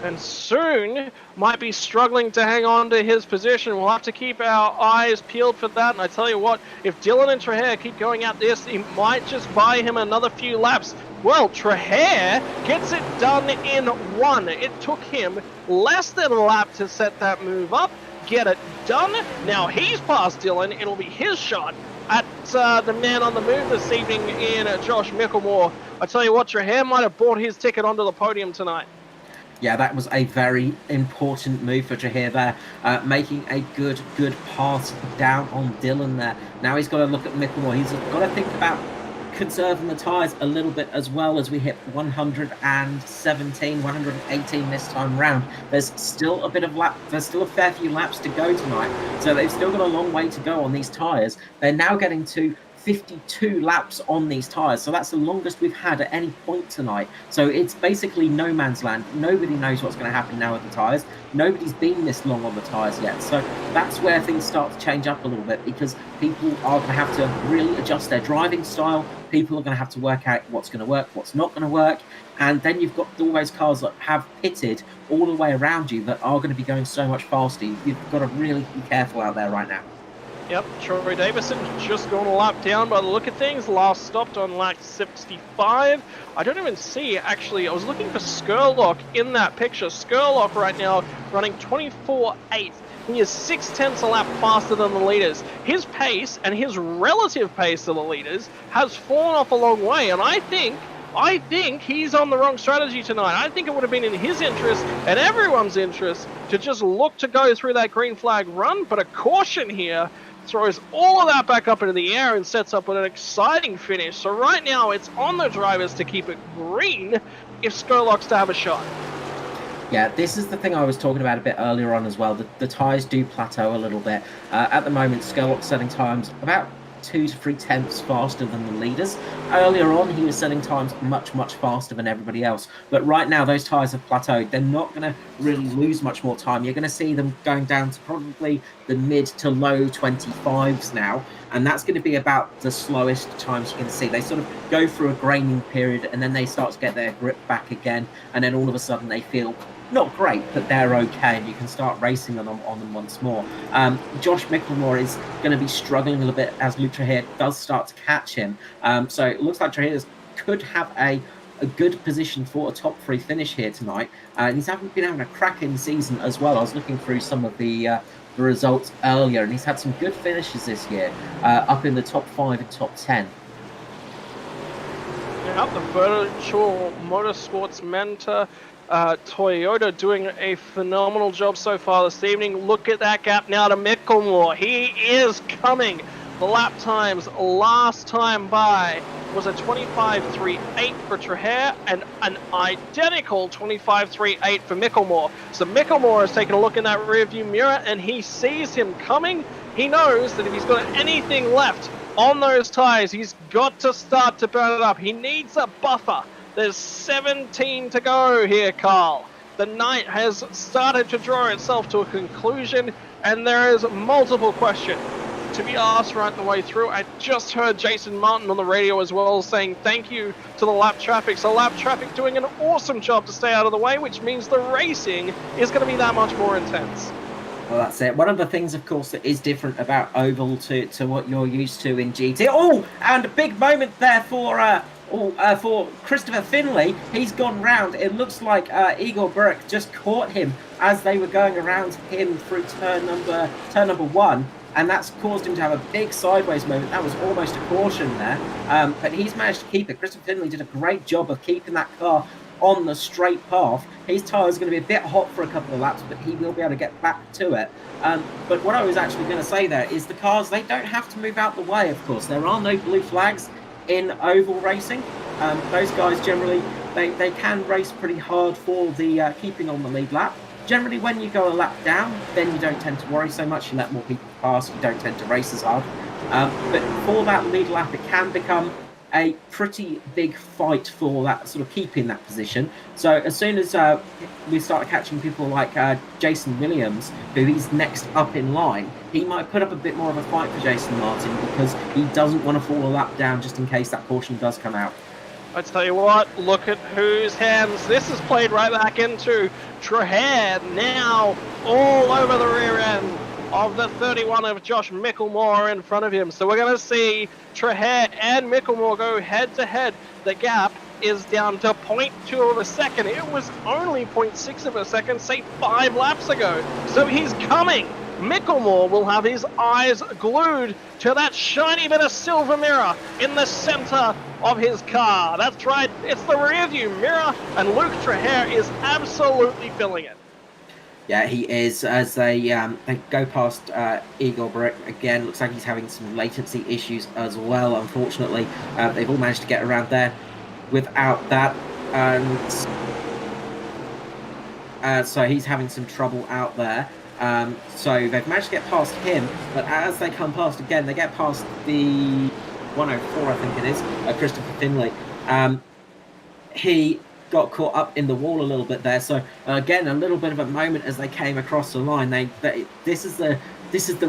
B: and soon might be struggling to hang on to his position. We'll have to keep our eyes peeled for that. And I tell you what, if Dylan and Trahir keep going at this, it might just buy him another few laps. Well, Trahir gets it done in 1. It took him less than a lap to set that move up, get it done. Now he's past Dylan. It'll be his shot at the man on the move this evening in Josh Micklemore. I tell you what, Trahir might have bought his ticket onto the podium tonight.
C: Yeah, that was a very important move for Trahir there, making a good pass down on Dylan there. Now he's got to look at Micklemore. He's got to think about conserving the tyres a little bit as well as we hit 117, 118 this time round. There's still a bit of there's still a fair few laps to go tonight, so they've still got a long way to go on these tyres. They're now getting to 52 laps on these tyres, so that's the longest we've had at any point tonight. So it's basically no man's land. Nobody knows what's going to happen now with the tyres. Nobody's been this long on the tyres yet, so that's where things start to change up a little bit, because people are going to have to really adjust their driving style. People are going to have to work out what's going to work, what's not going to work, and then you've got all those cars that have pitted all the way around you that are going to be going so much faster. You've got to really be careful out there right now.
B: Yep, Troy Davison just gone a lap down by the look of things. Last stopped on lap 65. I don't even see, actually, I was looking for Skurlock in that picture. Skurlock right now running 24.8. He is 0.6 a lap faster than the leaders. His pace and his relative pace to the leaders has fallen off a long way, and I think he's on the wrong strategy tonight. I think it would have been in his interest and everyone's interest to just look to go through that green flag run, but a caution here throws all of that back up into the air and sets up an exciting finish. So right now it's on the drivers to keep it green if Skurlock's to have a shot.
C: Yeah, this is the thing I was talking about a bit earlier on as well. The tyres do plateau a little bit. At the moment, Skurlock's setting times about 2 to 3 tenths faster than the leaders. Earlier on, he was setting times much faster than everybody else. But right now, those tyres have plateaued. They're not going to really lose much more time. You're going to see them going down to probably the mid to low 25s now. And that's going to be about the slowest times you can see. They sort of go through a graining period and then they start to get their grip back again. And then all of a sudden they feel not great, but they're okay, and you can start racing on them once more. Josh Micklemore is going to be struggling a little bit as Luke Trahir does start to catch him. So it looks like Trahir could have a a good position for a top 3 finish here tonight. And he's been having a cracking season as well. I was looking through some of the results earlier, and he's had some good finishes this year, up in the top 5 and top 10.
B: Yeah, the Virtual Motorsports Mentor Toyota doing a phenomenal job so far this evening. Look at that gap now to Micklemore. He is coming. The lap times last time by was a 25.38 for Traher and an identical 25.38 for Micklemore. So Micklemore has taken a look in that rearview mirror and he sees him coming. He knows that if he's got anything left on those tyres, he's got to start to burn it up. He needs a buffer. There's 17 to go here, Carl. The night has started to draw itself to a conclusion, and there is multiple questions to be asked right the way through. I just heard Jason Martin on the radio as well saying thank you to the lap traffic. So lap traffic doing an awesome job to stay out of the way, which means the racing is going to be that much more intense.
C: Well, that's it. One of the things, of course, that is different about Oval to what you're used to in GT. Oh, and a big moment there for Christopher Finlay. He's gone round. It looks like Igor Burke just caught him as they were going around him through turn number 1. And that's caused him to have a big sideways moment. That was almost a caution there. But he's managed to keep it. Christopher Finlay did a great job of keeping that car on the straight path. His tyre is going to be a bit hot for a couple of laps, but he will be able to get back to it. But what I was actually going to say there is the cars, they don't have to move out the way, of course. There are no blue flags in oval racing. Those guys generally, they can race pretty hard for the keeping on the lead lap. Generally, when you go a lap down, then you don't tend to worry so much. You let more people pass. You don't tend to race as hard. But for that lead lap, it can become a pretty big fight for that sort of keeping that position. So as soon as we start catching people like Jason Williams, who he's next up in line, he might put up a bit more of a fight for Jason Martin because he doesn't want to fall a lap down just in case that caution does come out.
B: I tell you what, look at whose hands this is played right back into. Traher now all over the rear end of the 31 of Josh Micklemore in front of him. So we're going to see Traher and Micklemore go head to head. The gap is down to 0.2 of a second. It was only 0.6 of a second, say 5 laps ago. So he's coming. Micklemore will have his eyes glued to that shiny bit of silver mirror in the center of his car. That's right, it's the rearview mirror, and Luke Traher is absolutely filling it.
C: Yeah, he is. As they go past Igor Brick again, looks like he's having some latency issues as well. Unfortunately, they've all managed to get around there without that, and so he's having some trouble out there. So they've managed to get past him, but as they come past again, they get past the 104, I think it is, Christopher Finlay. He got caught up in the wall a little bit there. So again, a little bit of a moment as they came across the line. This is the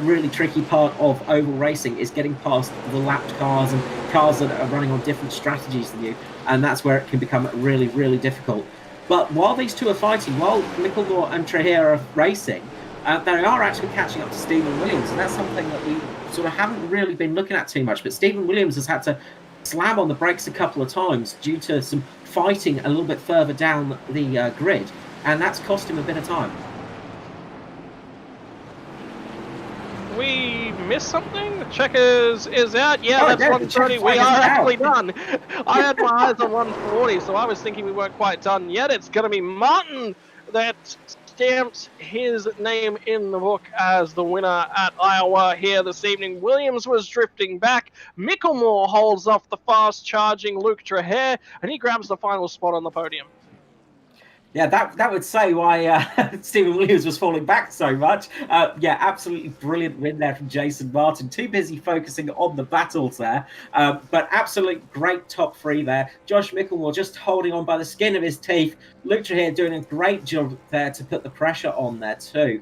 C: really tricky part of oval racing, is getting past the lapped cars and cars that are running on different strategies than you, and that's where it can become really, really difficult. But while these two are fighting, while Micklemore and Traher are racing, they are actually catching up to Stephen Williams, and that's something that we sort of haven't really been looking at too much. But Stephen Williams has had to slam on the brakes a couple of times due to some fighting a little bit further down the grid, and that's cost him a bit of time.
B: We missed something? The checkers is out. Yeah, that's 130. We are actually done. I had my eyes on 140, so I was thinking we weren't quite done yet. It's going to be Martin that stamps his name in the book as the winner at Iowa here this evening. Williams was drifting back. Micklemore holds off the fast-charging Luke Traher, and he grabs the final spot on the podium.
C: Yeah, that would say why Stephen Williams was falling back so much. Yeah, absolutely brilliant win there from Jason Martin. Too busy focusing on the battles there. But absolute great top three there. Josh Micklemore just holding on by the skin of his teeth. Luke Traher doing a great job there to put the pressure on there too.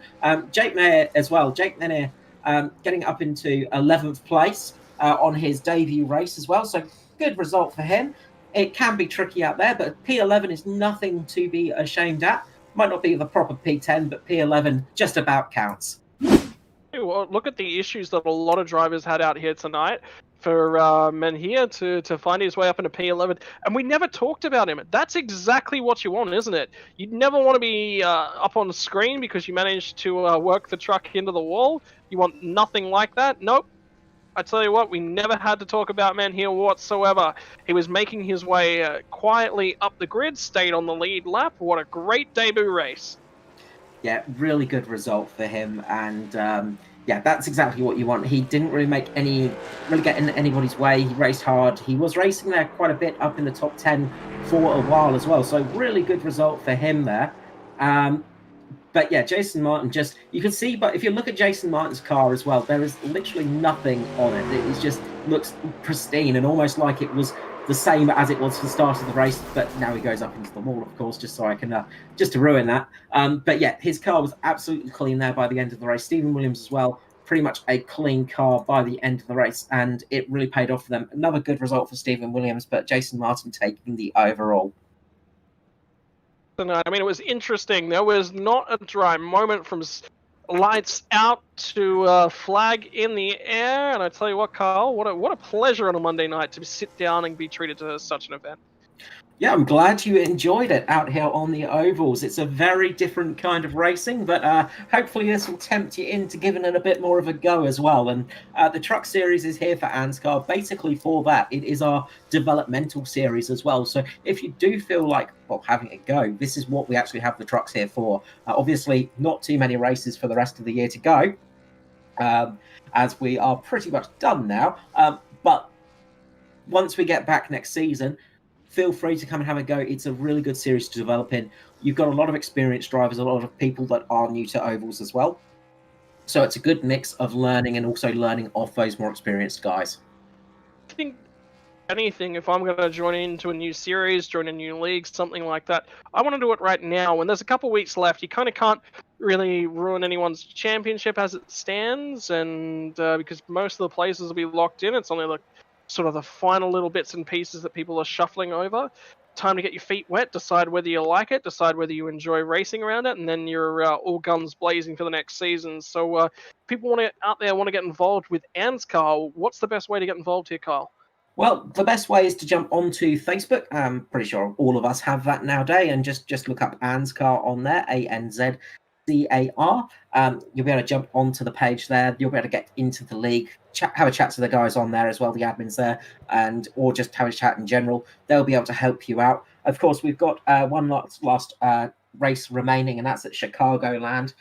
C: Jake Mayer as well. Jake Mayer getting up into 11th place on his debut race as well. So good result for him. It can be tricky out there, but P11 is nothing to be ashamed at. Might not be the proper P10, but P11 just about counts.
B: Well, look at the issues that a lot of drivers had out here tonight. for men here to find his way up into P11. And we never talked about him. That's exactly what you want, isn't it? You never want to be up on the screen because you managed to work the truck into the wall. You want nothing like that. Nope. I tell you what, we never had to talk about Man here whatsoever. He was making his way quietly up the grid, stayed on the lead lap. What a great debut race.
C: Yeah, really good result for him, and yeah, that's exactly what you want. He didn't really get in anybody's way. He raced hard. He was racing there quite a bit up in the top 10 for a while as well. So really good result for him there. But yeah, Jason Martin you can see, but if you look at Jason Martin's car as well, there is literally nothing on it. It just looks pristine and almost like it was the same as it was for the start of the race, but now he goes up into the wall, of course, just so I can just to ruin that. But yeah, his car was absolutely clean there by the end of the race. Stephen Williams as well, pretty much a clean car by the end of the race, and it really paid off for them. Another good result for Stephen Williams, but Jason Martin taking the overall.
B: Tonight, I mean, it was interesting. There was not a dry moment from lights out to flag in the air, and I tell you what, Carl, what a pleasure on a Monday night to sit down and be treated to such an event.
C: Yeah, I'm glad you enjoyed it out here on the ovals. It's a very different kind of racing, but hopefully this will tempt you into giving it a bit more of a go as well. And the Truck Series is here for ANZCAR, basically for that. It is our developmental series as well. So if you do feel like, well, having a go, this is what we actually have the trucks here for. Obviously, not too many races for the rest of the year to go, as we are pretty much done now. But once we get back next season, feel free to come and have a go. It's a really good series to develop in. You've got a lot of experienced drivers, a lot of people that are new to ovals as well. So it's a good mix of learning and also learning off those more experienced guys.
B: I think anything, if I'm going to join into a new series, join a new league, something like that, I want to do it right now. When there's a couple weeks left, you kind of can't really ruin anyone's championship as it stands, and because most of the places will be locked in, it's only like sort of the final little bits and pieces that people are shuffling over. Time to get your feet wet, decide whether you like it, decide whether you enjoy racing around it, and then you're all guns blazing for the next season. So people out there want to get involved with ANZCAR. What's the best way to get involved here, Kyle?
C: Well, the best way is to jump onto Facebook. I'm pretty sure all of us have that nowadays, and just look up ANZCAR on there, ANZCAR. You'll be able to jump onto the page there. You'll be able to get into the league, have a chat to the guys on there as well, the admins there, or just have a chat in general. They'll be able to help you out. Of course, we've got one last race remaining, and that's at Chicagoland.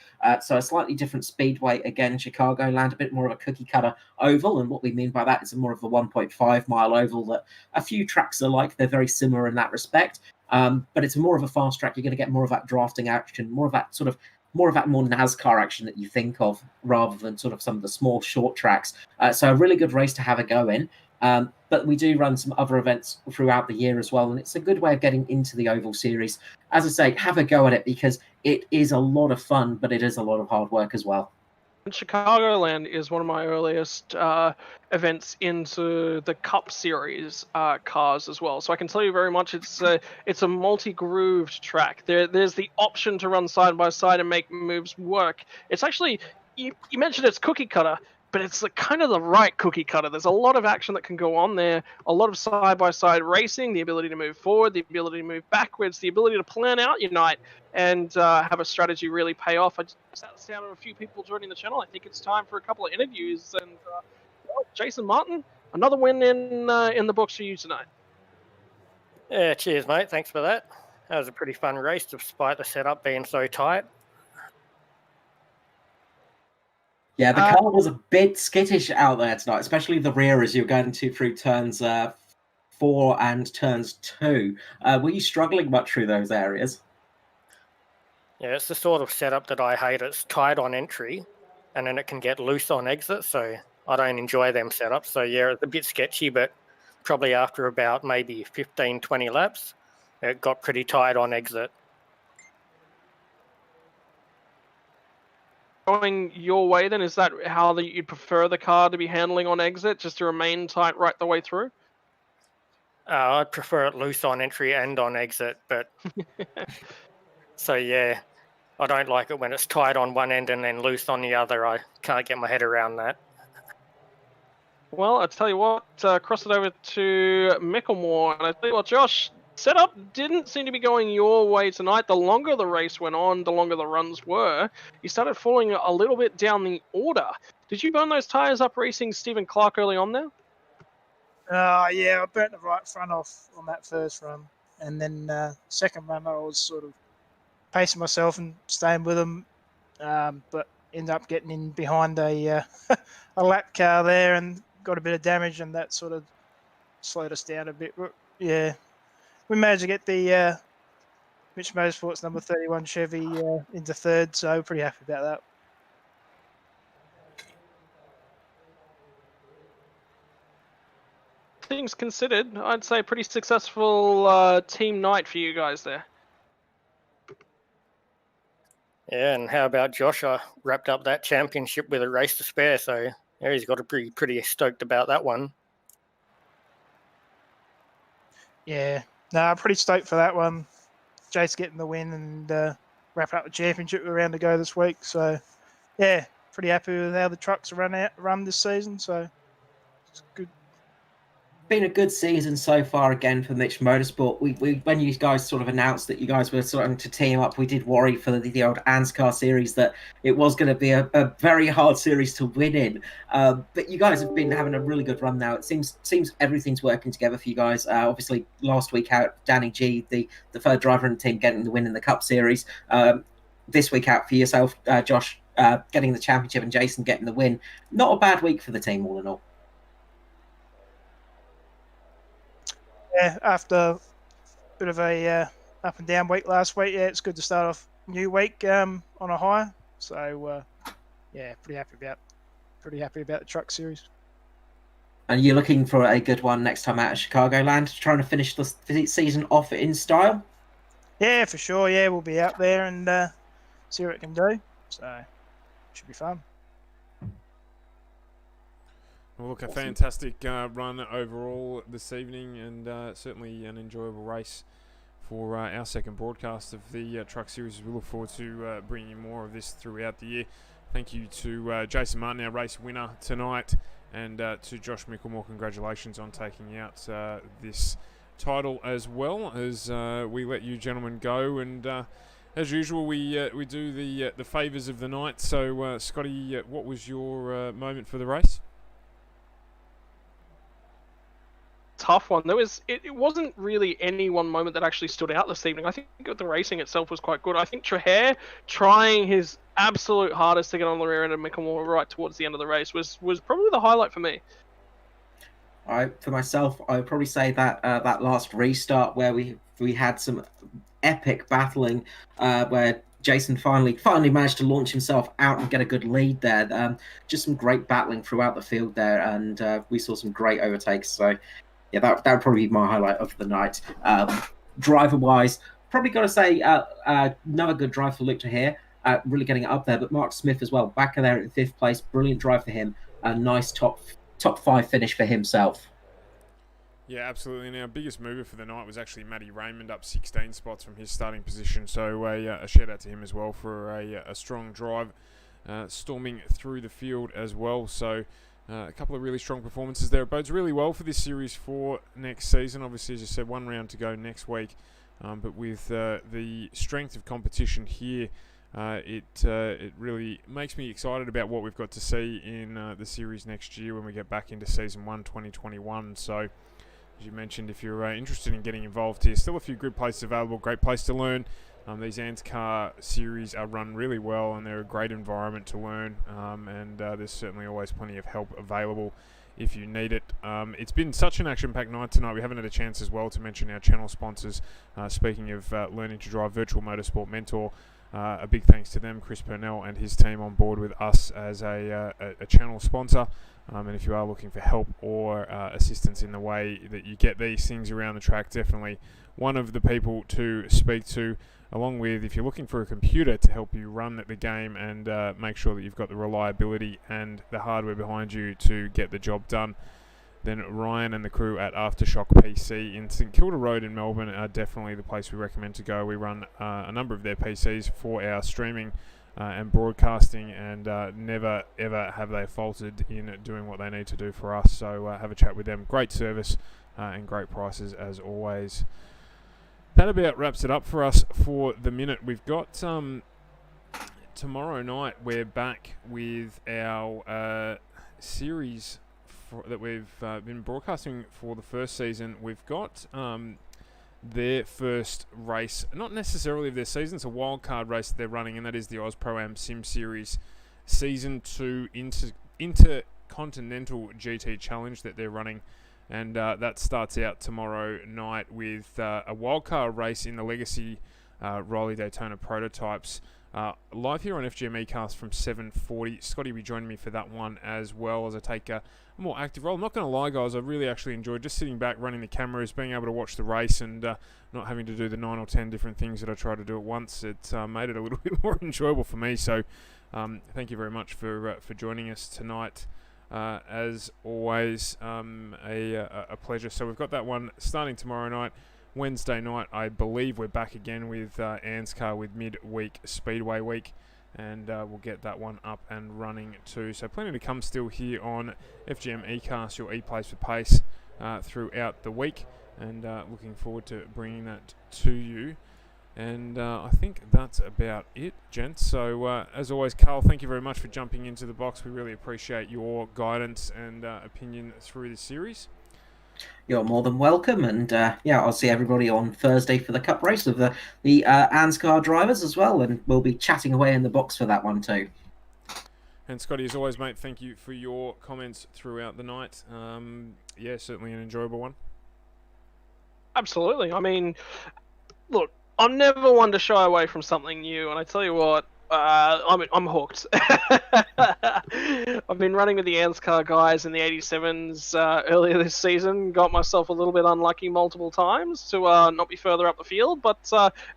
C: So a slightly different speedway again, Chicagoland, a bit more of a cookie cutter oval. And what we mean by that is more of a 1.5 mile oval that a few tracks are like. They're very similar in that respect. But it's more of a fast track. You're going to get more of that drafting action, more of that more NASCAR action that you think of, rather than sort of some of the small short tracks. So a really good race to have a go in. But we do run some other events throughout the year as well, and it's a good way of getting into the Oval Series. As I say, have a go at it because it is a lot of fun, but it is a lot of hard work as well.
B: Chicagoland is one of my earliest events into the Cup Series cars as well. So I can tell you very much it's a multi-grooved track. There's the option to run side by side and make moves work. It's actually, you mentioned it's cookie cutter, but it's kind of the right cookie cutter. There's a lot of action that can go on there, a lot of side-by-side racing, the ability to move forward, the ability to move backwards, the ability to plan out your night and have a strategy really pay off. I just had the sound of a few people joining the channel. I think it's time for a couple of interviews. And Jason Martin, another win in the books for you tonight.
D: Yeah, cheers, mate. Thanks for that. That was a pretty fun race, despite the setup being so tight.
C: Yeah, the car was a bit skittish out there tonight, especially the rear as you're going through turns 4 and turns 2. Were you struggling much through those areas?
D: Yeah, it's the sort of setup that I hate. It's tight on entry, and then it can get loose on exit, so I don't enjoy them setups. So yeah, it's a bit sketchy, but probably after about maybe 15, 20 laps, it got pretty tight on exit.
B: Going your way then, is that how you'd prefer the car to be handling on exit, just to remain tight right the way through?
D: I'd prefer it loose on entry and on exit, but so yeah, I don't like it when it's tight on one end and then loose on the other. I can't get my head around that.
B: Well, I tell you what, cross it over to Micklemore, and I tell you what, Josh, setup didn't seem to be going your way tonight. The longer the race went on, the longer the runs were. You started falling a little bit down the order. Did you burn those tyres up racing Stephen Clark early on there?
E: Yeah, I burnt the right front off on that first run. And then second run, I was sort of pacing myself and staying with them, but ended up getting in behind a lap car there and got a bit of damage, and that sort of slowed us down a bit. But, yeah, we managed to get the Mitch Motorsports number 31 Chevy into third, so we're pretty happy about that.
B: Things considered, I'd say pretty successful team night for you guys there.
D: Yeah, and how about Josh? I wrapped up that championship with a race to spare, so yeah, he's got to be pretty stoked about that one.
E: Yeah, no, I'm pretty stoked for that one. Jace getting the win and wrapping up the championship around to go this week. So, yeah, pretty happy with how the trucks run this season. So, it's good.
C: Been a good season so far again for Mitch Motorsport. We when you guys sort of announced that you guys were starting to team up, we did worry for the old ANZCAR series that it was going to be a very hard series to win in. But you guys have been having a really good run now. It seems everything's working together for you guys. Obviously, last week out, Danny G, the third driver in the team, getting the win in the Cup Series. This week out for yourself, Josh, getting the championship, and Jason getting the win. Not a bad week for the team, all in all.
E: Yeah, after a bit of a up and down week last week, yeah, it's good to start off new week on a high. So yeah, pretty happy about the truck series.
C: And you're looking for a good one next time out of Chicagoland, trying to finish the season off in style?
E: Yeah, for sure. Yeah, we'll be out there and see what it can do. So should be fun.
A: Well, look, a fantastic run overall this evening, and certainly an enjoyable race for our second broadcast of the Truck Series. We look forward to bringing you more of this throughout the year. Thank you to Jason Martin, our race winner tonight, and to Josh Micklemore. Congratulations on taking out this title as well as we let you gentlemen go. And as usual, we do the favours of the night. So, Scotty, what was your moment for the race?
B: Tough one. It wasn't really any one moment that actually stood out this evening. I think the racing itself was quite good. I think Traher trying his absolute hardest to get on the rear end of Micklemore right towards the end of the race was probably the highlight for me.
C: For myself, I would probably say that that last restart where we had some epic battling, where Jason finally managed to launch himself out and get a good lead there. Just some great battling throughout the field there, and we saw some great overtakes. So yeah, that would probably be my highlight of the night. Driver-wise, probably got to say another good drive for Luke Traher, really getting it up there. But Mark Smith as well, back there in 5th place, brilliant drive for him. A nice top 5 finish for himself.
A: Yeah, absolutely. And our biggest mover for the night was actually Matty Raymond, up 16 spots from his starting position. So a shout out to him as well for a strong drive, storming through the field as well. So a couple of really strong performances there. It bodes really well for this series for next season. Obviously, as you said, one round to go next week. But with the strength of competition here, it really makes me excited about what we've got to see in the series next year when we get back into Season 1 2021. So, as you mentioned, if you're interested in getting involved here, still a few good places available, great place to learn. These ANZCAR series are run really well, and they're a great environment to learn, and there's certainly always plenty of help available if you need it. It's been such an action-packed night tonight. We haven't had a chance as well to mention our channel sponsors. Speaking of learning to drive, Virtual Motorsport Mentor, a big thanks to them, Chris Purnell and his team on board with us as a channel sponsor. And if you are looking for help or assistance in the way that you get these things around the track, definitely one of the people to speak to, along with if you're looking for a computer to help you run the game and make sure that you've got the reliability and the hardware behind you to get the job done, then Ryan and the crew at Aftershock PC in St Kilda Road in Melbourne are definitely the place we recommend to go. We run a number of their PCs for our streaming and broadcasting, and never ever have they faltered in doing what they need to do for us. So have a chat with them. Great service and great prices as always. That about wraps it up for us for the minute. We've got tomorrow night we're back with our series that we've been broadcasting for the first season. We've got their first race, not necessarily of their season, it's a wildcard race that they're running, and that is the Oz Pro-Am Sim Series Season 2 Intercontinental GT Challenge that they're running. And that starts out tomorrow night with a wildcard race in the Legacy Riley Daytona Prototypes. Live here on FGM Ecast from 7:40. Scotty will be joining me for that one as well as I take a more active role. I'm not going to lie, guys, I really actually enjoyed just sitting back, running the cameras, being able to watch the race, and not having to do the 9 or 10 different things that I try to do at once. It made it a little bit more enjoyable for me. So thank you very much for joining us tonight. As always, a pleasure. So we've got that one starting tomorrow night. Wednesday night, I believe we're back again with ANZCAR with midweek Speedway week, and we'll get that one up and running too. So plenty to come still here on FGM Ecast, your E-Place for Pace, throughout the week, and looking forward to bringing that to you. And I think that's about it, gents. So as always, Carl, thank you very much for jumping into the box. We really appreciate your guidance and opinion through this series.
C: You're more than welcome, and I'll see everybody on Thursday for the Cup race of the ANZCAR drivers as well, and we'll be chatting away in the box for that one too.
A: And Scotty, as always, mate, thank you for your comments throughout the night. Certainly an enjoyable one.
B: Absolutely. I mean, look, I'm never one to shy away from something new, and I tell you what, I'm hooked. I've been running with the ANZCAR guys in the 87s earlier this season. Got myself a little bit unlucky multiple times to not be further up the field, but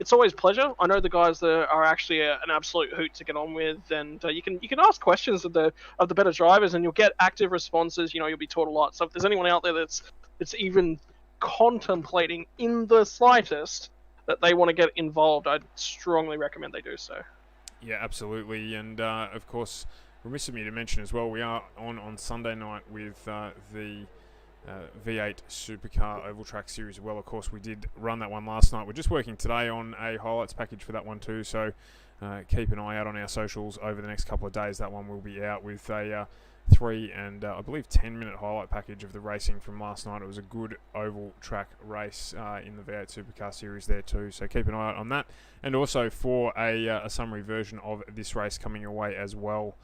B: it's always a pleasure. I know the guys that are actually an absolute hoot to get on with, and you can ask questions of the better drivers, and you'll get active responses. You'll be taught a lot. So if there's anyone out there that's even contemplating in the slightest that they want to get involved, I'd strongly recommend they do so.
A: Yeah, absolutely. And of course, remiss of me to mention as well, we are on Sunday night with the V8 Supercar Oval Track Series as well. Of course, we did run that one last night. We're just working today on a highlights package for that one too, so keep an eye out on our socials over the next couple of days. That one will be out with a 3 and I believe 10-minute highlight package of the racing from last night. It was a good oval track race in the V8 Supercar Series there too, so keep an eye out on that, and also for a summary version of this race coming your way as well.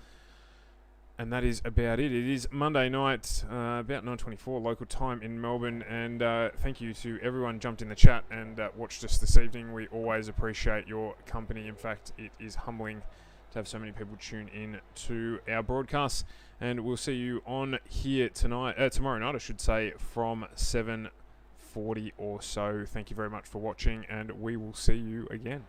A: And that is about it. It is Monday night, about 9:24 local time in Melbourne, and thank you to everyone jumped in the chat and watched us this evening. We always appreciate your company. In fact, it is humbling to have so many people tune in to our broadcasts, and we'll see you on here tomorrow night, I should say, from 7:40 or so. Thank you very much for watching, and we will see you again.